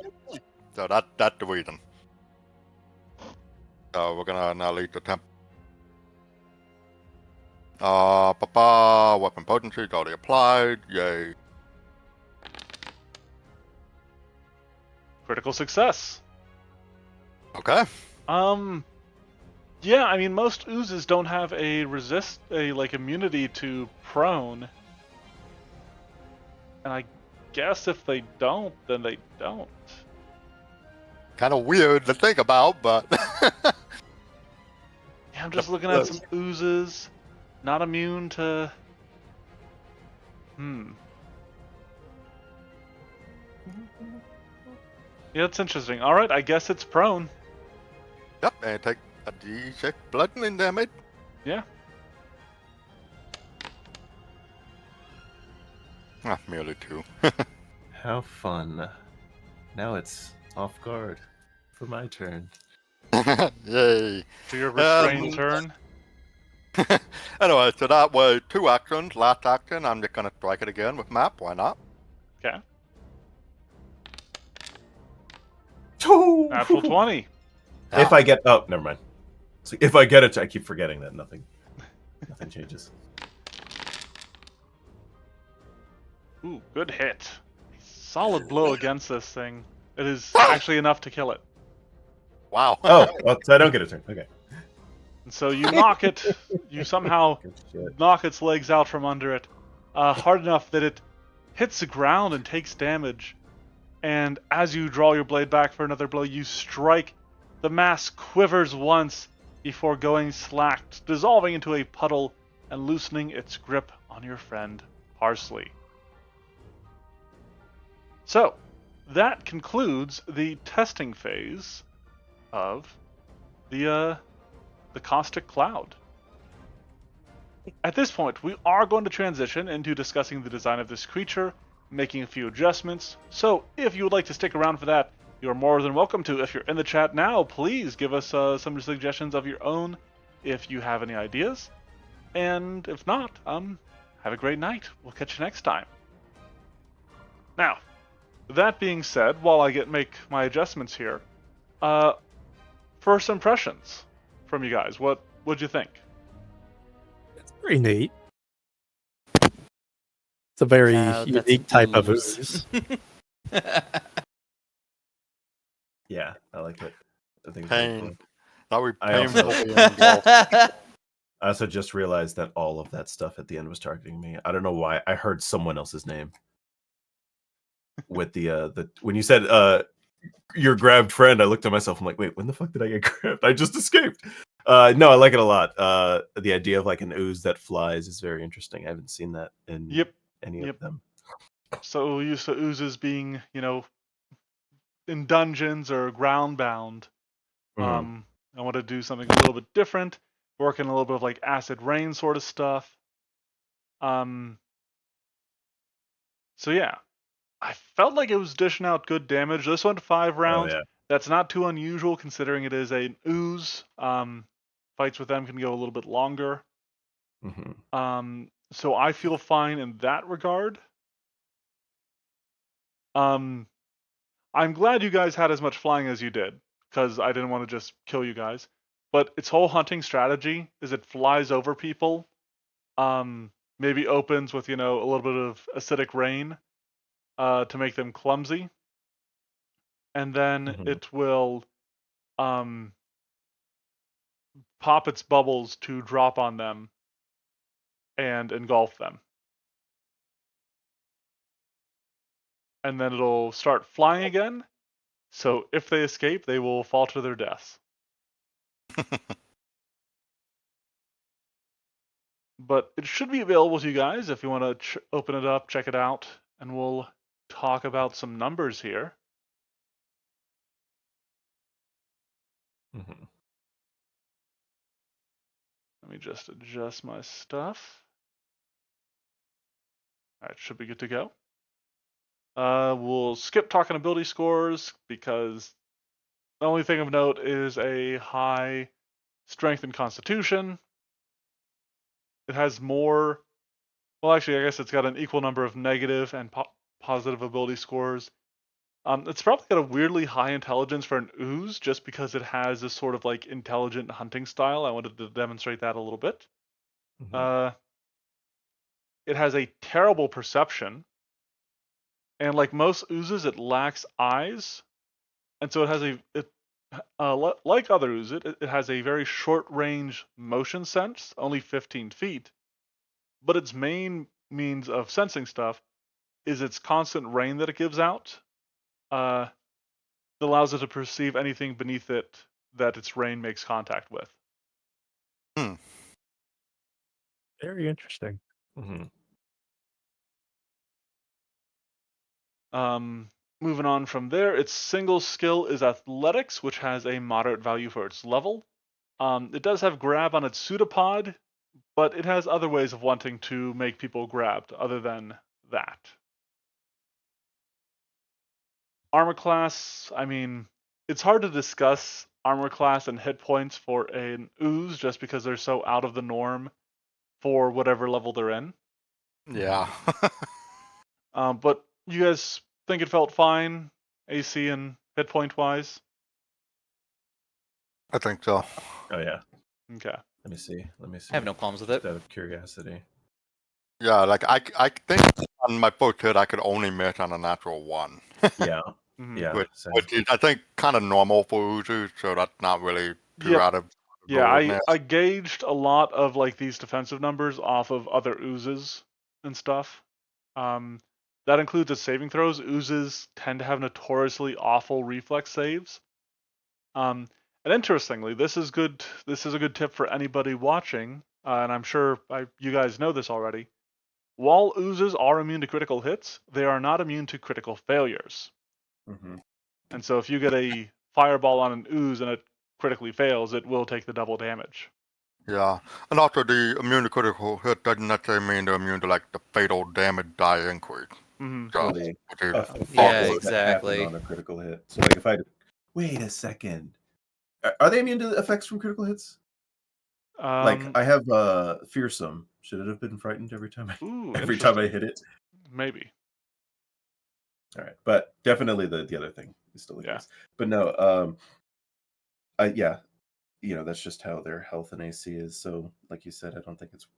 So that's the reason. So we're gonna now lead the temp. Weapon potency is already applied. Yay. Critical success. Okay. Yeah, I mean most oozes don't have a immunity to prone. And I guess if they don't, then they don't. Kind of weird to think about, but Yeah, I'm just looking at some oozes. Not immune to... Yeah, that's interesting. Alright, I guess it's prone. yep. And take a D6 bludgeoning damage. Yeah. Merely 2. How fun. Now it's off guard for my turn. Yay. So your restrained Um, turn. Anyway, so that was 2 actions. Last action, I'm just gonna strike it again with map. Why not? Okay. Oh! Natural 20. If I get never mind. So if I get it, I keep forgetting that nothing changes. Ooh, good hit. Solid blow against this thing. It is actually enough to kill it. Wow. Oh, well, so I don't get a turn. Okay. And so you knock it, you somehow Good shit. knock its legs out from under it, hard enough that it hits the ground and takes damage. And as you draw your blade back for another blow, you strike. The mass quivers once before going slack, dissolving into a puddle and loosening its grip on your friend, Parsley. So, that concludes the testing phase of the Caustic Cloud. At this point, we are going to transition into discussing the design of this creature, making a few adjustments. So, if you would like to stick around for that, you are more than welcome to. If you're in the chat now, please give us some suggestions of your own if you have any ideas. And if not, have a great night. We'll catch you next time. Now, that being said, while I make my adjustments here, first impressions from you guys. What'd you think? It's pretty neat. It's a very That's unique an type of ooze. ooze. Yeah, I like it. I think it's Pain. really cool. That would I also- painfully involved. I also just realized that all of that stuff at the end was targeting me. I don't know why. I heard someone else's name with the when you said your grabbed friend. I looked at myself. I'm like, wait, when the fuck did I get grabbed? I just escaped. No, I like it a lot. The idea of like an ooze that flies is very interesting. I haven't seen that in any of them. So used to oozes being, in dungeons or ground bound. Mhm. I want to do something a little bit different, working a little bit of like acid rain sort of stuff. So yeah, I felt like it was dishing out good damage. This went 5 rounds. yeah. That's not too unusual considering it is an ooze. Fights with them can go a little bit longer. So I feel fine in that regard. I'm glad you guys had as much flying as you did, because I didn't want to just kill you guys. But its whole hunting strategy is it flies over people, maybe opens with, a little bit of acidic rain, to make them clumsy. And then it will pop its bubbles to drop on them and engulf them. And then it'll start flying again. So if they escape, they will fall to their deaths. But it should be available to you guys if you want to open it up, check it out, and we'll talk about some numbers here. Let me just adjust my stuff. All right, should be good to go. We'll skip talking ability scores because the only thing of note is a high strength and constitution. It has more. Well, actually, I guess it's got an equal number of negative and positive ability scores. It's probably got a weirdly high intelligence for an ooze just because it has this sort of like intelligent hunting style. I wanted to demonstrate that a little bit. It has a terrible perception, and like most oozes, it lacks eyes, and so it has like other oozes, it has a very short range motion sense, only 15 feet, but its main means of sensing stuff is its constant rain that it gives out. It allows it to perceive anything beneath it that its rain makes contact with. Very interesting. Moving on from there, its single skill is athletics, which has a moderate value for its level. It does have grab on its pseudopod, but it has other ways of wanting to make people grabbed other than that. Armor class, I mean, it's hard to discuss armor class and hit points for an ooze just because they're so out of the norm for whatever level they're in. Yeah. But you guys think it felt fine, AC and hit point wise? I think so. Oh yeah. Okay. Let me see. I have no qualms with it. Just out of curiosity. Yeah, like I think on my first hit I could only miss on a natural 1. Yeah. Mhm. Yeah. Which is I think kind of normal for oozes, so that's not really too Yep. out of Yeah, boldness. I gauged a lot of like these defensive numbers off of other oozes and stuff. That includes its saving throws. Oozes tend to have notoriously awful reflex saves. And interestingly, this is good. This is a good tip for anybody watching, and I'm sure you guys know this already. While oozes are immune to critical hits, they are not immune to critical failures. And so if you get a fireball on an ooze and it critically fails, it will take the double damage. Yeah, and also the immune to critical hit doesn't necessarily mean they're immune to like the fatal damage die increase. Mm-hmm. So, Totally. which is A far Yeah, fall worse. that happen exactly. on a critical hit. So like if I wait a second. Are they immune to effects from critical hits? Like I have fearsome. Should it have been frightened every time I hit it? Maybe. All right, but definitely the other thing is still the case. But no, yeah, that's just how their health and AC is. So, like you said, I don't think it's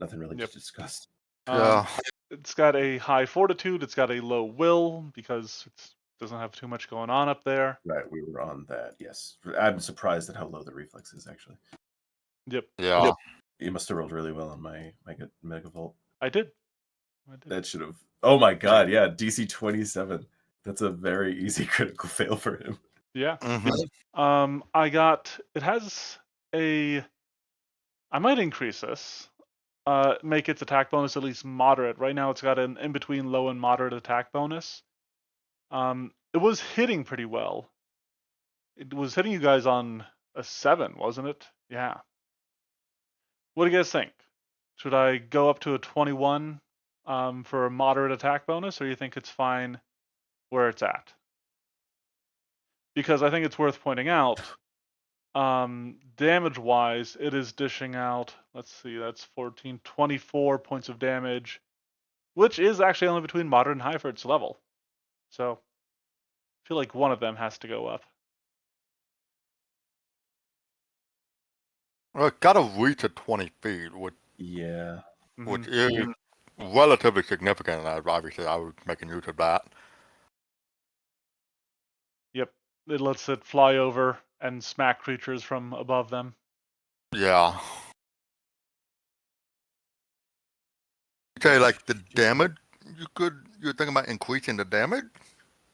nothing really to discuss. Yeah. It's got a high fortitude. It's got a low will because it doesn't have too much going on up there. Right, we were on that. Yes, I'm surprised at how low the reflex is actually. Yep. Yeah. You must have rolled really well on my Megavolt. I did. That should have. Oh my god! Yeah, DC 27. That's a very easy critical fail for him. Yeah. Mm-hmm. I got. It has a. I might increase this. Make its attack bonus at least moderate. Right now, it's got an in between low and moderate attack bonus. It was hitting pretty well. It was hitting you guys on a 7, wasn't it? Yeah. What do you guys think? Should I go up to a 21 for a moderate attack bonus, or you think it's fine where it's at? because I think it's worth pointing out, damage-wise, it is dishing out, let's see, that's 14, 24 points of damage, which is actually only between moderate and high for its level. So I feel like one of them has to go up. Well, it gotta reach at 20 feet, which Yeah. Mhm. is relatively significant. Obviously, I was making use of that. Yep. It lets it fly over and smack creatures from above them. Yeah. Okay, like the damage, you're thinking about increasing the damage?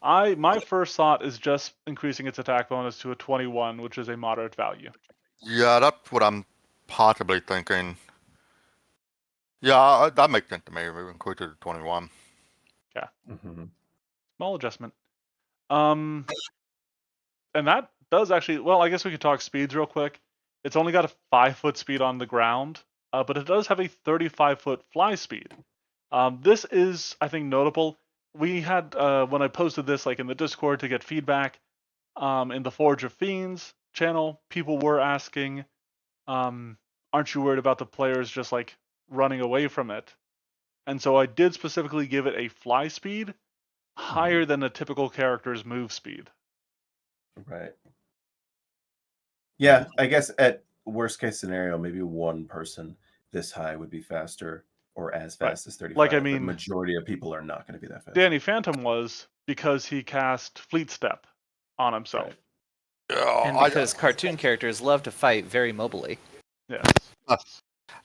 My first thought is just increasing its attack bonus to a 21, which is a moderate value. Yeah, that's what I'm possibly thinking. Yeah, that makes sense to me. We increase it to 21. Mm-hmm. Small adjustment. And that does actually, well, I guess we could talk speeds real quick. It's only got a 5-foot speed on the ground, but it does have a 35-foot fly speed. This is, I think, notable. We had, when I posted this like in the Discord to get feedback, in the Forge of Fiends channel, people were asking, aren't you worried about the players just like running away from it? And so I did specifically give it a fly speed higher than a typical character's move speed. Right. Yeah, I guess at worst case scenario, maybe one person this high would be faster or as Right. fast as 35. Like, I but mean, majority of people are not going to be that fast. Danny Phantom was because he cast Fleet Step on himself. Right. Yeah, And because cartoon characters love to fight very mobily. Yes.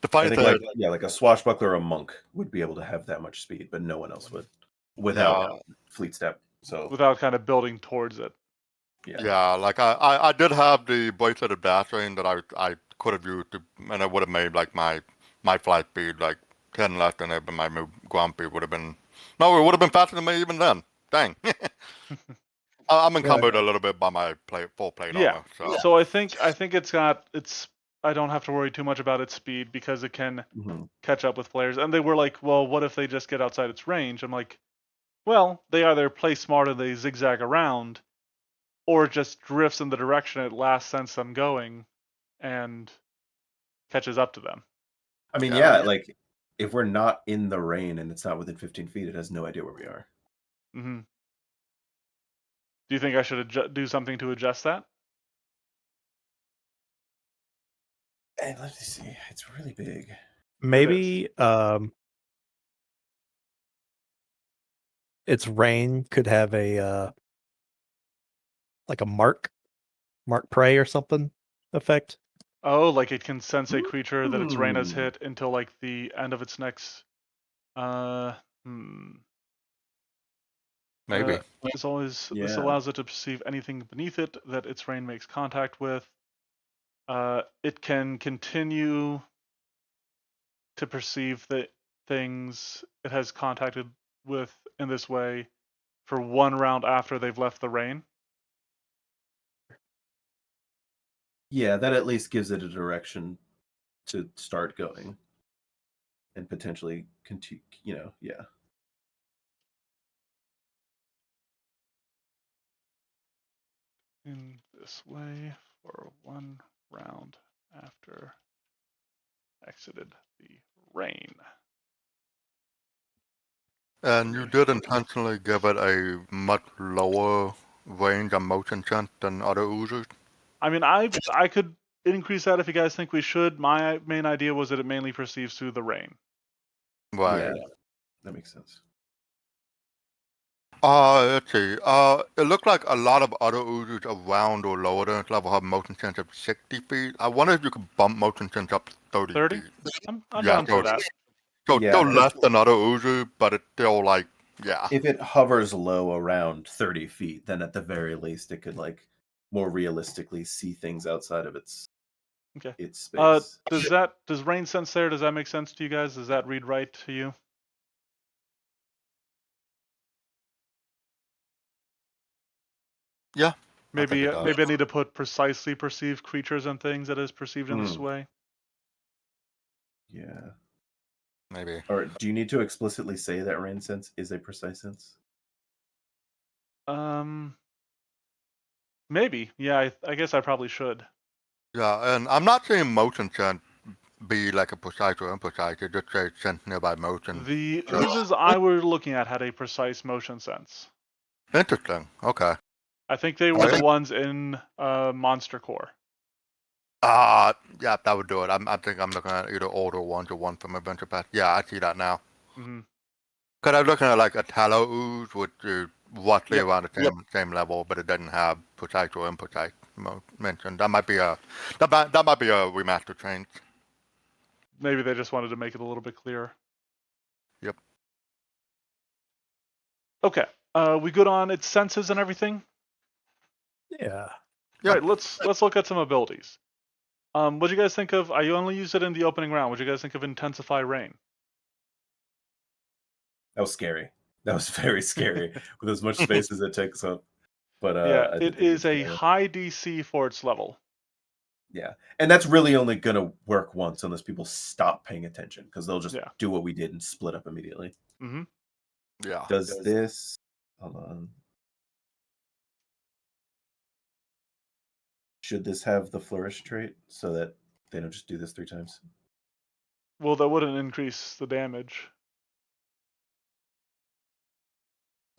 the I funny think thing, like a swashbuckler or a monk would be able to have that much speed, but no one else would without fleet step. So Without kind of building towards it. yeah, like I did have the bracelet of dashing that I could have used to, and it would have made like my flight speed like 10 less than it, but my move ground speed would have been, no, it would have been faster than me even then. Dang. I'm encumbered a little bit by my full plate Yeah. armor. So So I think it's I don't have to worry too much about its speed because it can Mhm. catch up with players. And they were like, well, what if they just get outside its range? I'm like, well, they either play smart and they zigzag around, or it just drifts in the direction it last sends them going and catches up to them. I mean, Yeah. like if we're not in the rain and it's not within 15 feet, it has no idea where we are. Hmm. Do you think I should do something to adjust that? And let me see. It's really big. Maybe its rain could have a like a mark prey or something effect. Oh, like it can sense a creature that its rain has Hmm. hit until like the end of its next. Uh, hmm. maybe. This Yeah. allows it to perceive anything beneath it that its rain makes contact with. It can continue to perceive the things it has contacted with in this way for one round after they've left the rain. Yeah, that at least gives it a direction to start going and potentially continue, yeah. In this way for one round after exited the rain. And you did intentionally give it a much lower range and motion sense than other oozers? I mean, I could increase that if you guys think we should. My main idea was that it mainly perceives through the rain. Right. Yeah, that makes sense. Let's see. It looked like a lot of other oozers around or lower than its level have motion sense of 60 feet. I wonder if you could bump motion sense up to 30 30? feet. I'm Yeah, down for that. so Yeah, still 'cause less than other oozers, but it's still like, yeah. if it hovers low around 30 feet, then at the very least it could like more realistically see things outside of its Okay. space. Does rain sense there? Does that make sense to you guys? Does that read right to you? Yeah. I think Maybe it does. maybe I need to put precisely perceived creatures and things that is perceived in this Hmm. way. Yeah. Maybe. Or do you need to explicitly say that rain sense is a precise sense? Um, Maybe. Yeah, I guess I probably should. Yeah, and I'm not seeing motion sense be like a precise or imprecise. It just says sense nearby motion. The So, oozes I were looking at had a precise motion sense. interesting. Okay. I think they were the ones in Monster Core. Yeah, that would do it. I think I'm looking at either older ones or one from Adventure Path. Yeah, I see that now. Mm-hmm. Because I'm looking at like a tallow ooze, which is roughly Yep. around the same level, but it doesn't have precise or imprecise mentioned. That might be a remaster change. Maybe they just wanted to make it a little bit clearer. Yep. Okay. We good on its senses and everything? Yeah. Yeah. Right. Let's look at some abilities. What do you guys think of? I only used it in the opening round. What do you guys think of Intensify Rain? That was scary. That was very scary with as much space as it takes up. But Yeah, I did it think is a scary. high DC for its level. Yeah, and that's really only gonna work once unless people stop paying attention because they'll just Yeah. do what we did and split up immediately. Mm-hmm. Yeah. Does this? Hold on. Should this have the flourish trait so that they don't just do this 3 times? Well, that wouldn't increase the damage.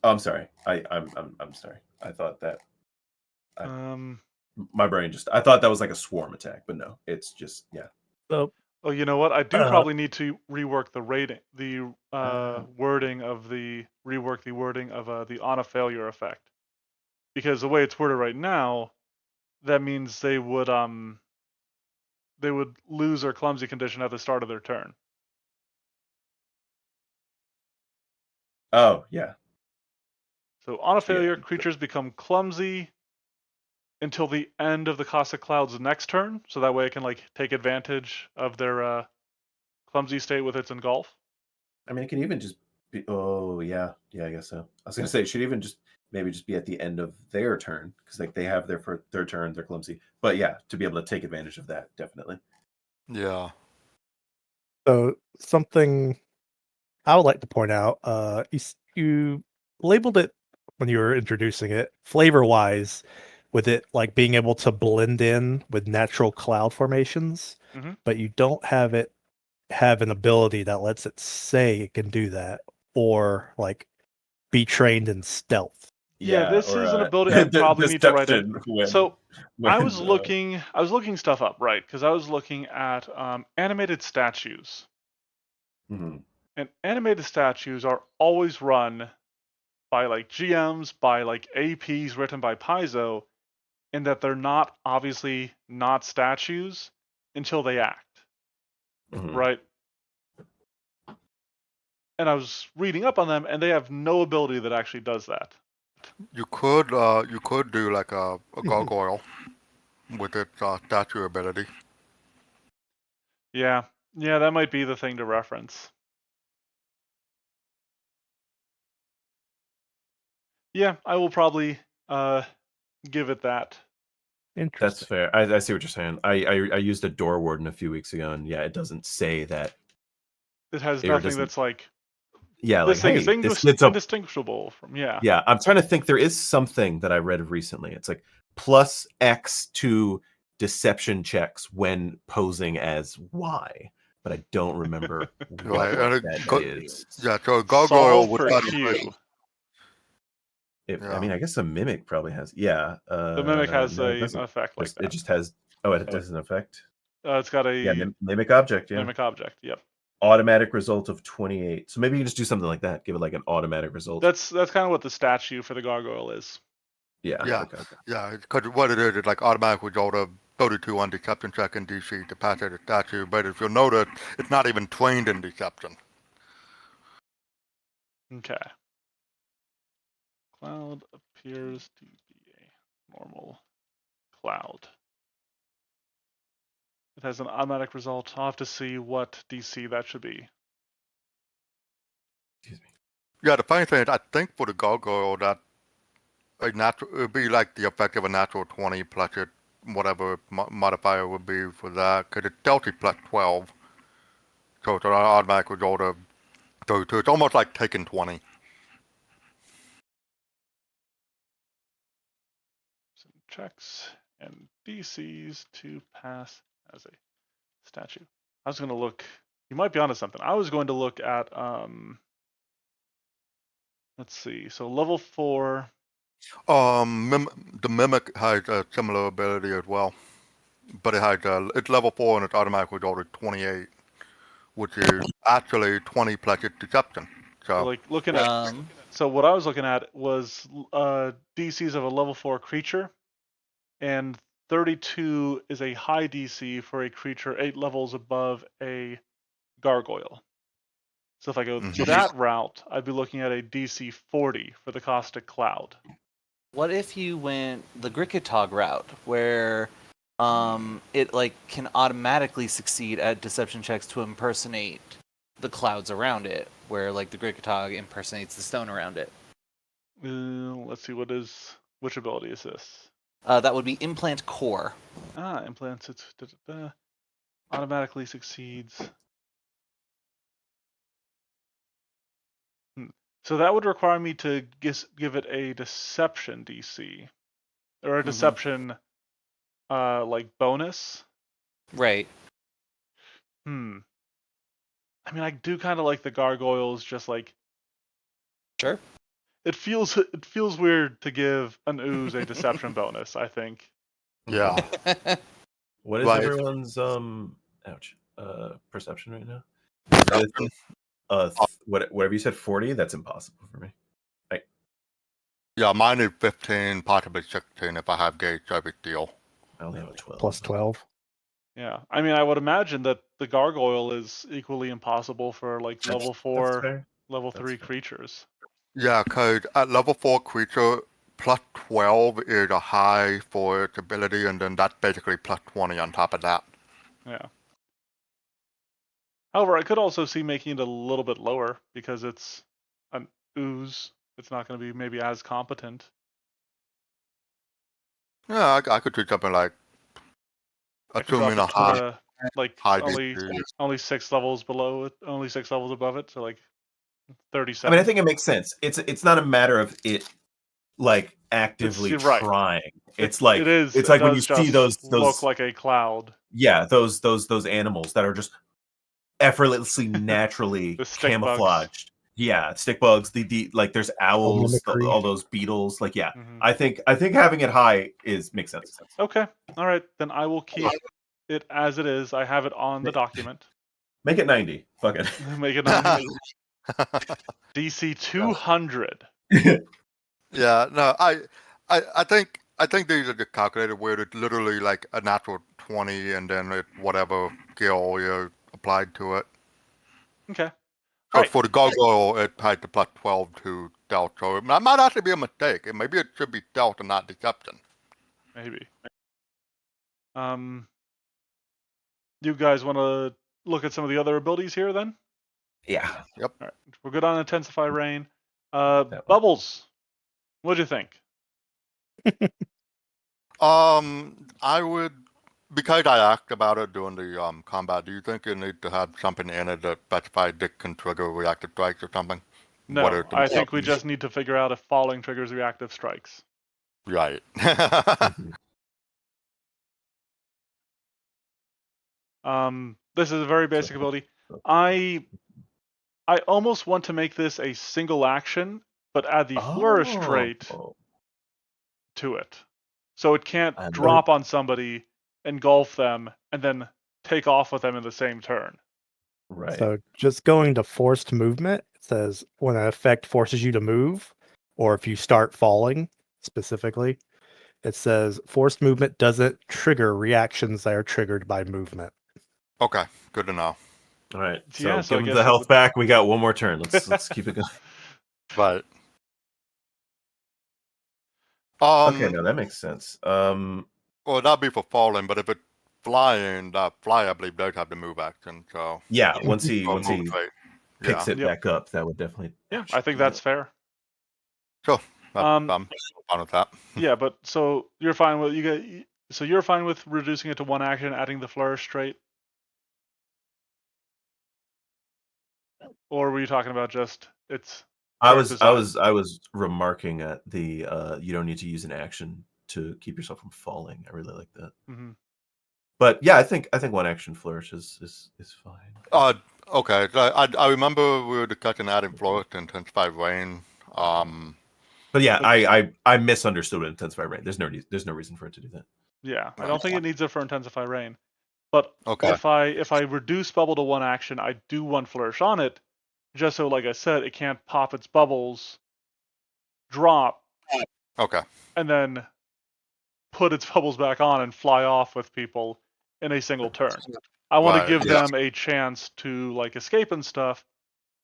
Oh, I'm sorry. I'm sorry. I thought that my brain just I thought that was like a swarm attack, but no, it's just yeah. So Oh, you know what? I do Uh, probably need to rework the rating, the Ah. wording of the on a failure effect, because the way it's worded right now, that means they would lose their clumsy condition at the start of their turn. Oh yeah. So on a Yeah. failure, creatures become clumsy until the end of the Caustic Cloud's next turn, so that way it can like take advantage of their clumsy state with its engulf. I mean, it can even just be. Oh yeah, yeah. I guess so. I was gonna say it should even just maybe just be at the end of their turn because like they have for their turn, they're clumsy. But yeah, to be able to take advantage of that, definitely. Yeah. So something I would like to point out, you labeled it when you were introducing it flavor-wise, with it like being able to blend in with natural cloud formations, Mhm. but you don't have it have an ability that lets it say it can do that or like be trained in stealth. Yeah, this or is an ability I probably need to write in. deception when So I was when looking stuff up, right? Because I was looking at animated statues, mhm. and animated statues are always run by like GMs, by like APs written by Paizo, in that they're not obviously not statues until they act, Mhm. right? And I was reading up on them, and they have no ability that actually does that. You could do like a gargoyle with its statue ability. Yeah, yeah, that might be the thing to reference. Yeah, I will probably give it that. That's Interesting. fair. I see what you're saying. I used a door warden a few weeks ago, and yeah, it doesn't say that. It has It nothing doesn't. that's like Yeah, like hey, this gets up. indistinguishable from yeah. Yeah, I'm trying to think. There is something that I read recently. It's like plus X to deception checks when posing as Y, but I don't remember what Right. And that go- is. yeah, so a gargoyle Solve would for kind of Q. I yeah. mean, I guess a mimic probably has. Yeah. The mimic has No, it an doesn't. effect like It that. just has. Oh, it doesn't affect. It's got Yeah, a mimic object. Yeah. mimic object. Yep. Automatic result of 28. So maybe you just do something like that. Give it like an automatic result. That's kind of what the statue for the gargoyle is. Yeah. Yeah. Okay. Yeah, because what it is, it's like automatic result of 32 on deception check in DC to pass the statue. But if you'll notice, it's not even trained in deception. Okay. Cloud appears to be a normal cloud. It has an automatic result. I'll have to see what DC that should be. Excuse me. Yeah, the funny thing is, I think for the gargoyle, that a natural it would be like the effect of a natural 20 plus it whatever modifier would be for that. Because it's stealthy plus 12, so it's an automatic result of 32. It's almost like taking 20. checks and DCs to pass as a statue. I was going to look. You might be onto something. I was going to look at. Let's see. So level 4. The mimic has a similar ability as well, but it's level 4 and it's automatically rolled at 28, which is actually 20 plus its deception. So So like looking at. So what I was looking at was DCs of a level 4 creature, and 32 is a high DC for a creature 8 levels above a gargoyle. So if I go that route, I'd be looking at a DC 40 for the Caustic Cloud. What if you went the Gricketog route, where it like can automatically succeed at deception checks to impersonate the clouds around it, where like the Gricketog impersonates the stone around it? Let's see, which ability is this? That would be Implant Core. Implants. It's automatically succeeds. So that would require me to give it a deception DC or a deception like bonus. Right. I mean, I do kind of like the gargoyles. Just like Sure. it feels weird to give an ooze a deception bonus. I think. yeah, What is Right. everyone's perception right now? Deception. Whatever you said, 40. That's impossible for me. Yeah, mine is 15, possibly 16 if I have gauge, so big deal. I only have a 12. Plus 12. Yeah, I mean, I would imagine that the gargoyle is equally impossible for like level 4, fair. level That's 3 fair. creatures. Yeah, because at level 4 creature, plus 12 is a high for its ability, and then that's basically plus 20 on top of that. Yeah. However, I could also see making it a little bit lower because it's an ooze. It's not going to be maybe as competent. Yeah, I could do something like I could drop assuming a it high, to like high only DC. only 6 levels below it, only 6 levels above it, so like 37. I mean, I think it makes sense. It's not a matter of it like actively You're right. trying. It's like it is. It's It like when does you see just those look like a cloud. yeah those animals that are just effortlessly naturally The stick camouflaged. Yeah, stick bugs. The like there's owls, mimicry. all those beetles. Like yeah, Mhm. I think having it high makes sense. Okay. All right. Then I will keep it as it is. I have it on the document. Make it 90. Fuck it. Make it 90. DC 200. Yeah, no, I think these are just calculated where it's literally like a natural 20 and then whatever skill you applied to it. Okay. So Right. for the gargoyle, it had the plus 12 to stealth. So it might actually be a mistake. Maybe it should be stealth and not deception. Maybe. You guys want to look at some of the other abilities here then? Yeah. Yep. All right. We're good on Intensify Rain. one. Bubbles. What'd you think? I would, because I asked about it during the combat, do you think you need to have something in it that specifies it can trigger reactive strikes or something? No, I think we just need to figure out if falling triggers reactive strikes. Right. This is a very basic ability. I almost want to make this a single action, but add the flourish trait to it. So it can't drop on somebody, engulf them, and then take off with them in the same turn. Right. So just going to forced movement, it says when an effect forces you to move, or if you start falling specifically, it says forced movement doesn't trigger reactions that are triggered by movement. Okay, good to know. All right. So Yeah, so I give him guess the it health would- back. We got one more turn. Let's keep it going. Right. Okay, no, that makes sense. Well, that'd be for falling, but if it's flying, fly, I believe, does have the move action. So yeah, once he or move trait. picks Yeah. it back up, that would definitely. Yeah, I think that's fair. Sure. I'm Um, fine with that. Yeah, but so you're fine with you're fine with reducing it to one action, adding the flourish trait, or were you talking about just it's? I current was design? remarking at the you don't need to use an action to keep yourself from falling. I really like that. Mm-hmm. But yeah, I think one action flourish is fine. Okay. I remember we were discussing adding flourish to intensify rain. But yeah, I misunderstood what intensify rain. There's no reason for it to do that. Yeah, I don't think it needs it for intensify rain. But Okay. if I reduce bubble to one action, I do one flourish on it, just so, like I said, it can't pop its bubbles, drop, Okay. and then put its bubbles back on and fly off with people in a single turn. I want to Right, give yeah. them a chance to like escape and stuff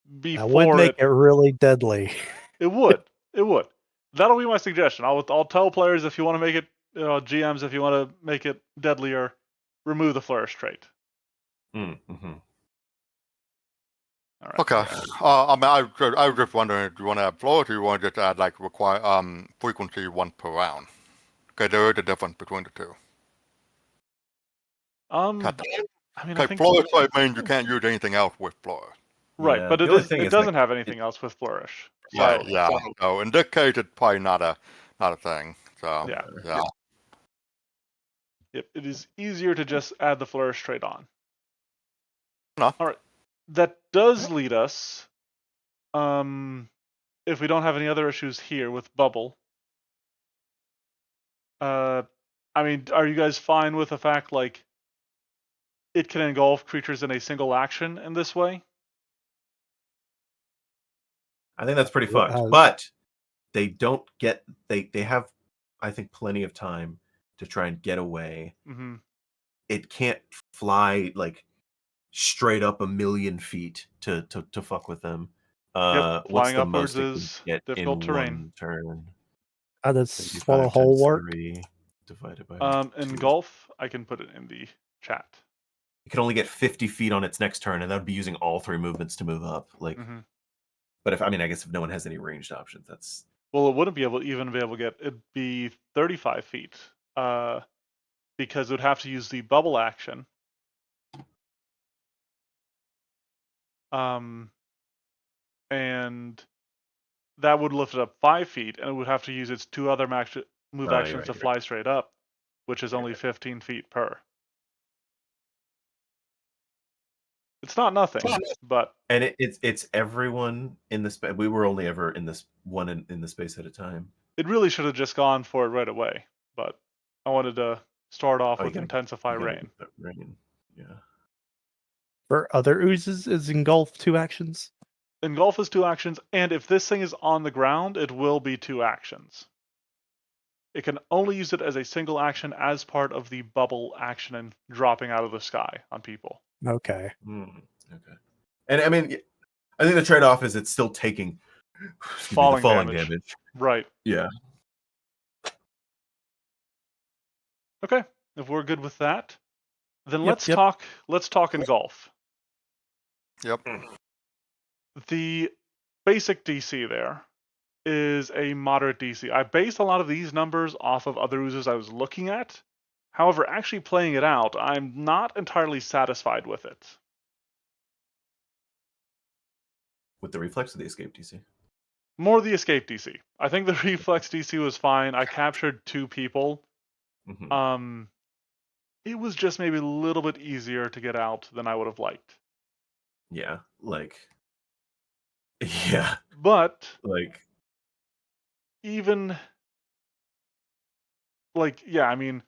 That would before make it really deadly. It would. It would. That'll be my suggestion. I'll tell players if you want to make it, GMs, if you want to make it deadlier, remove the flourish trait. Mm-hmm. All right. Okay. I mean, I was just wondering, do you want to add flourish, or do you want to just add like frequency 1 per round? Okay, there is a difference between the two. I mean, I Okay, think flourish means you can't use anything else with flourish. right, Yeah, but the it only thing is, doesn't like, have anything else with flourish. So, Right. Yeah. So in this case, it's probably not a thing. So Yeah. Yeah. Yep, it is easier to just add the flourish trait on. No. All right. That does lead us, if we don't have any other issues here with bubble. I mean, are you guys fine with the fact like it can engulf creatures in a single action in this way? I think that's pretty Well, fucked. But they don't get they have, I think, plenty of time to try and get away. Mm-hmm. It can't fly like straight up 1,000,000 feet to fuck with them. What's Flying the upwards most it can is get difficult in terrain. one turn? How does 75 swallow hole times work? 3 divided by In 2. golf, I can put it in the chat. It can only get 50 feet on its next turn, and that would be using all 3 movements to move up. Like, but I guess if no one has any ranged options, that's Well, it wouldn't be able to get. It'd be 35 feet. Because it would have to use the bubble action. And that would lift it up 5 feet, and it would have to use its 2 other move actions to fly straight up, which is only 15 feet per. It's not nothing, but and it's everyone in the space. We were only ever in this one in the space at a time. it really should have just gone for it right away. But I wanted to start off Oh, with Intensify Rain. Rain. Yeah. For other oozes, is engulf 2 actions? Engulf is 2 actions, and if this thing is on the ground, it will be 2 actions. It can only use it as a single action as part of the bubble action and dropping out of the sky on people. Okay. Okay. And I mean, I think the trade-off is it's still taking falling damage. Right. Yeah. Okay. If we're good with that, then Yep, let's talk engulf. Yep. The basic DC there is a moderate DC. I based a lot of these numbers off of other oozes I was looking at. However, actually playing it out, I'm not entirely satisfied with it. With the reflex of the escape DC? More the escape DC. I think the reflex DC was fine. I captured 2 people. Mm-hmm. It was just maybe a little bit easier to get out than I would have liked. Yeah, yeah. But even yeah, I mean,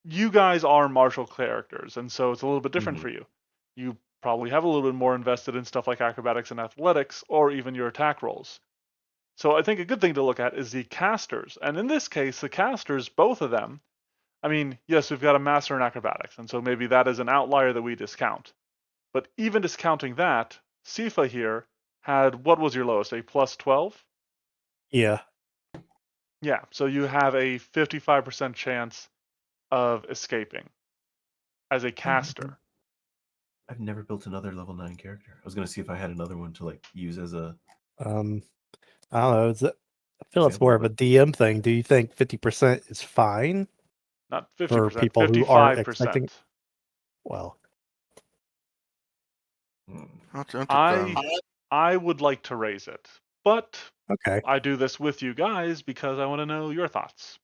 you guys are martial characters, and so it's a little bit different for you. You probably have a little bit more invested in stuff like acrobatics and athletics, or even your attack rolls. So I think a good thing to look at is the casters. And in this case, the casters, both of them, I mean, yes, we've got a master in acrobatics, and so maybe that is an outlier that we discount. But even discounting that, Sifa here had, what was your lowest, a plus 12? Yeah. Yeah, so you have a 55% chance of escaping as a caster. I've never built another level 9 character. I was going to see if I had another one to use as a... I don't know. I feel it's more of a DM thing. Do you think 50% is fine? Not 50%, for people 55%. Who are expecting. Well, that's interesting. I would like to raise it, but Okay. I do this with you guys because I want to know your thoughts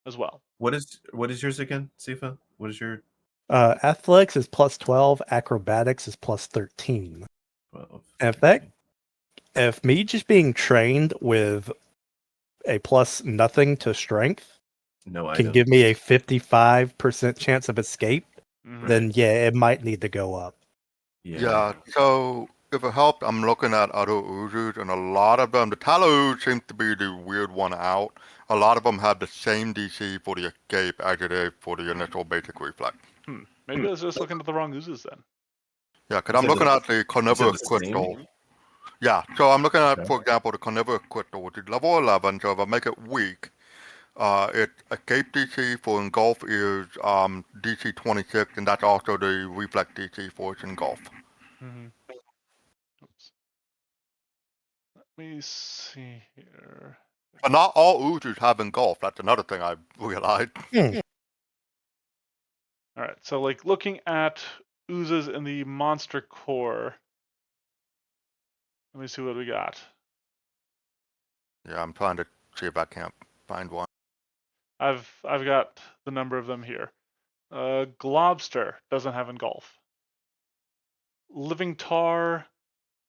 as well. What is yours again, Sifa? What is your Athletics is plus 12. Acrobatics is plus 13. 12? If me just being trained with a plus nothing to strength No can item. give me a 55% chance of escape, Mhm. then yeah, it might need to go up. Yeah, so if it helped, I'm looking at other oozes, and a lot of them, the Tallow ooze seems to be the weird one out. A lot of them have the same DC for the escape as it is for the initial basic reflex. Maybe I was just looking at the wrong oozes then. Yeah, because You I'm said looking the- at the You said carnivorous the same? crystal. Yeah, so I'm looking at, Okay. for example, the carnivorous crystal, which is level 11. So if I make it weak, its escape DC for engulf is DC 26, and that's also the reflex DC for its engulf. Mhm. Oops. Let me see here. But not all oozes have engulf. That's another thing I realized. All right, so like looking at oozes in the monster core. Let me see what we got. Yeah, I'm trying to see if I can't find one. I've got the number of them here. Globster doesn't have engulf. Living Tar,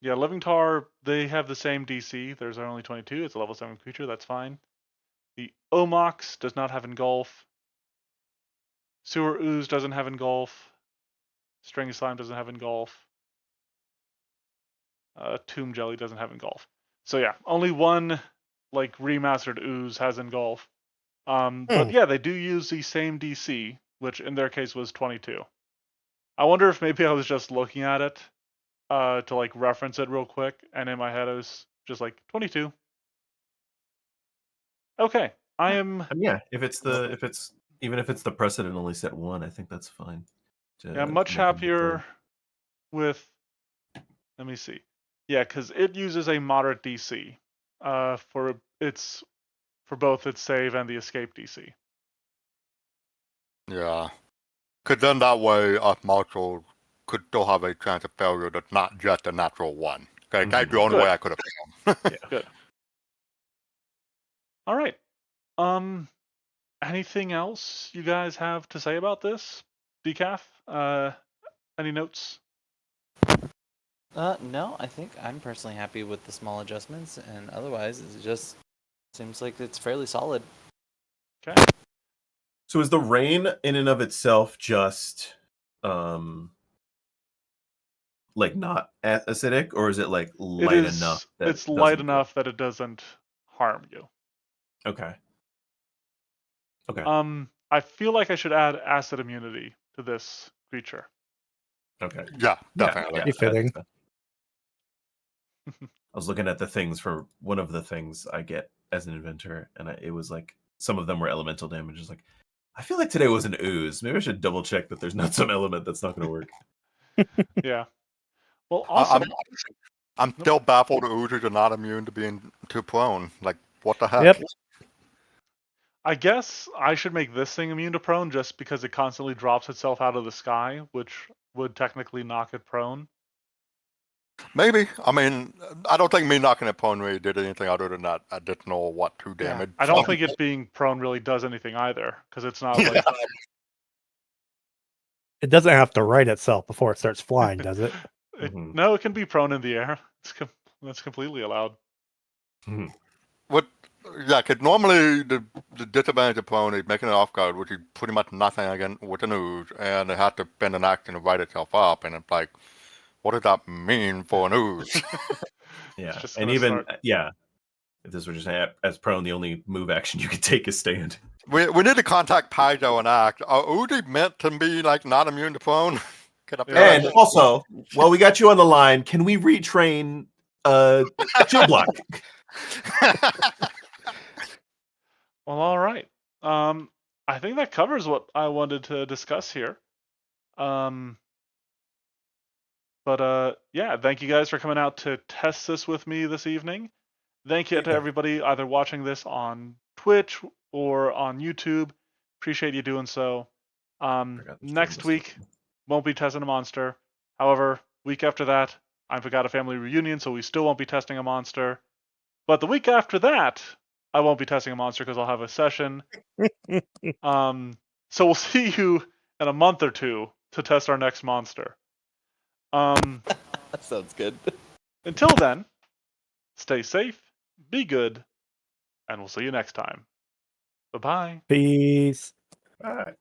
yeah, Living Tar, they have the same DC. There's only 22. It's a level 7 creature. That's fine. The Omox does not have engulf. Sewer Ooze doesn't have engulf. String Slime doesn't have engulf. Tomb Jelly doesn't have engulf. So yeah, only one like remastered Ooze has engulf. But yeah, they do use the same DC, which in their case was 22. I wonder if maybe I was just looking at it to like reference it real quick, and in my head I was just like 22. Okay, I am. And yeah, if it's even if it's the precedent only set one, I think that's fine. Yeah, To much make them happier with. Let me see. Yeah, because it uses a moderate DC for both its save and the escape DC. Yeah. Because then that way, us marshals could still have a chance of failure that's not just a natural one. Okay, that's the only Good. way I could have failed. Good. All right. Um, anything else you guys have to say about this? Decaf? Any notes? No, I think I'm personally happy with the small adjustments, and otherwise, it just seems like it's fairly solid. Okay. So is the rain in and of itself just like not acidic, or is it like It light is. enough that It's it light doesn't kill? enough that it doesn't harm you. Okay. Okay. I feel like I should add acid immunity to this creature. Okay. Yeah, Yeah. definitely. Yeah. Be fitting. I was looking at the things for one of the things I get as an inventor, and it was like some of them were elemental damage. It's like, I feel like today was an ooze. Maybe I should double check that there's not some element that's not going to work. Yeah. Well, I- awesome. I'm Nope. still baffled that oozes are not immune to being too prone. Like, what the heck? Yep. I guess I should make this thing immune to prone just because it constantly drops itself out of the sky, which would technically knock it prone. Maybe. I mean, I don't think me knocking it prone really did anything other than that additional, 2 damage. I don't think it being prone really does anything either, because it's not like It doesn't have to right itself before it starts flying, does it? Mhm. no, it can be prone in the air. That's completely allowed. What? Yeah, because normally the disadvantage of prone is making an off guard, which is pretty much nothing again with an ooze, and it has to spend an action to write itself up, and it's like, what does that mean for an ooze? Yeah. just And gonna even, start. yeah, if this were just as prone, the only move action you could take is stand. we need to contact Paizo and act. Are Uzi meant to be like not immune to prone? Can I feel Yeah. And also, while we got you on the line, can we retrain Chill Block? Well, all right. I think that covers what I wanted to discuss here. But yeah, thank you guys for coming out to test this with me this evening. Thank you to everybody either watching this on Twitch or on YouTube. Appreciate you doing so. Next week won't be testing a monster. However, week after that, I've got a family reunion, so we still won't be testing a monster. But the week after that, I won't be testing a monster because I'll have a session. So we'll see you in a month or two to test our next monster. That sounds good. Until then, stay safe, be good, and we'll see you next time. Bye-bye. Peace. All right.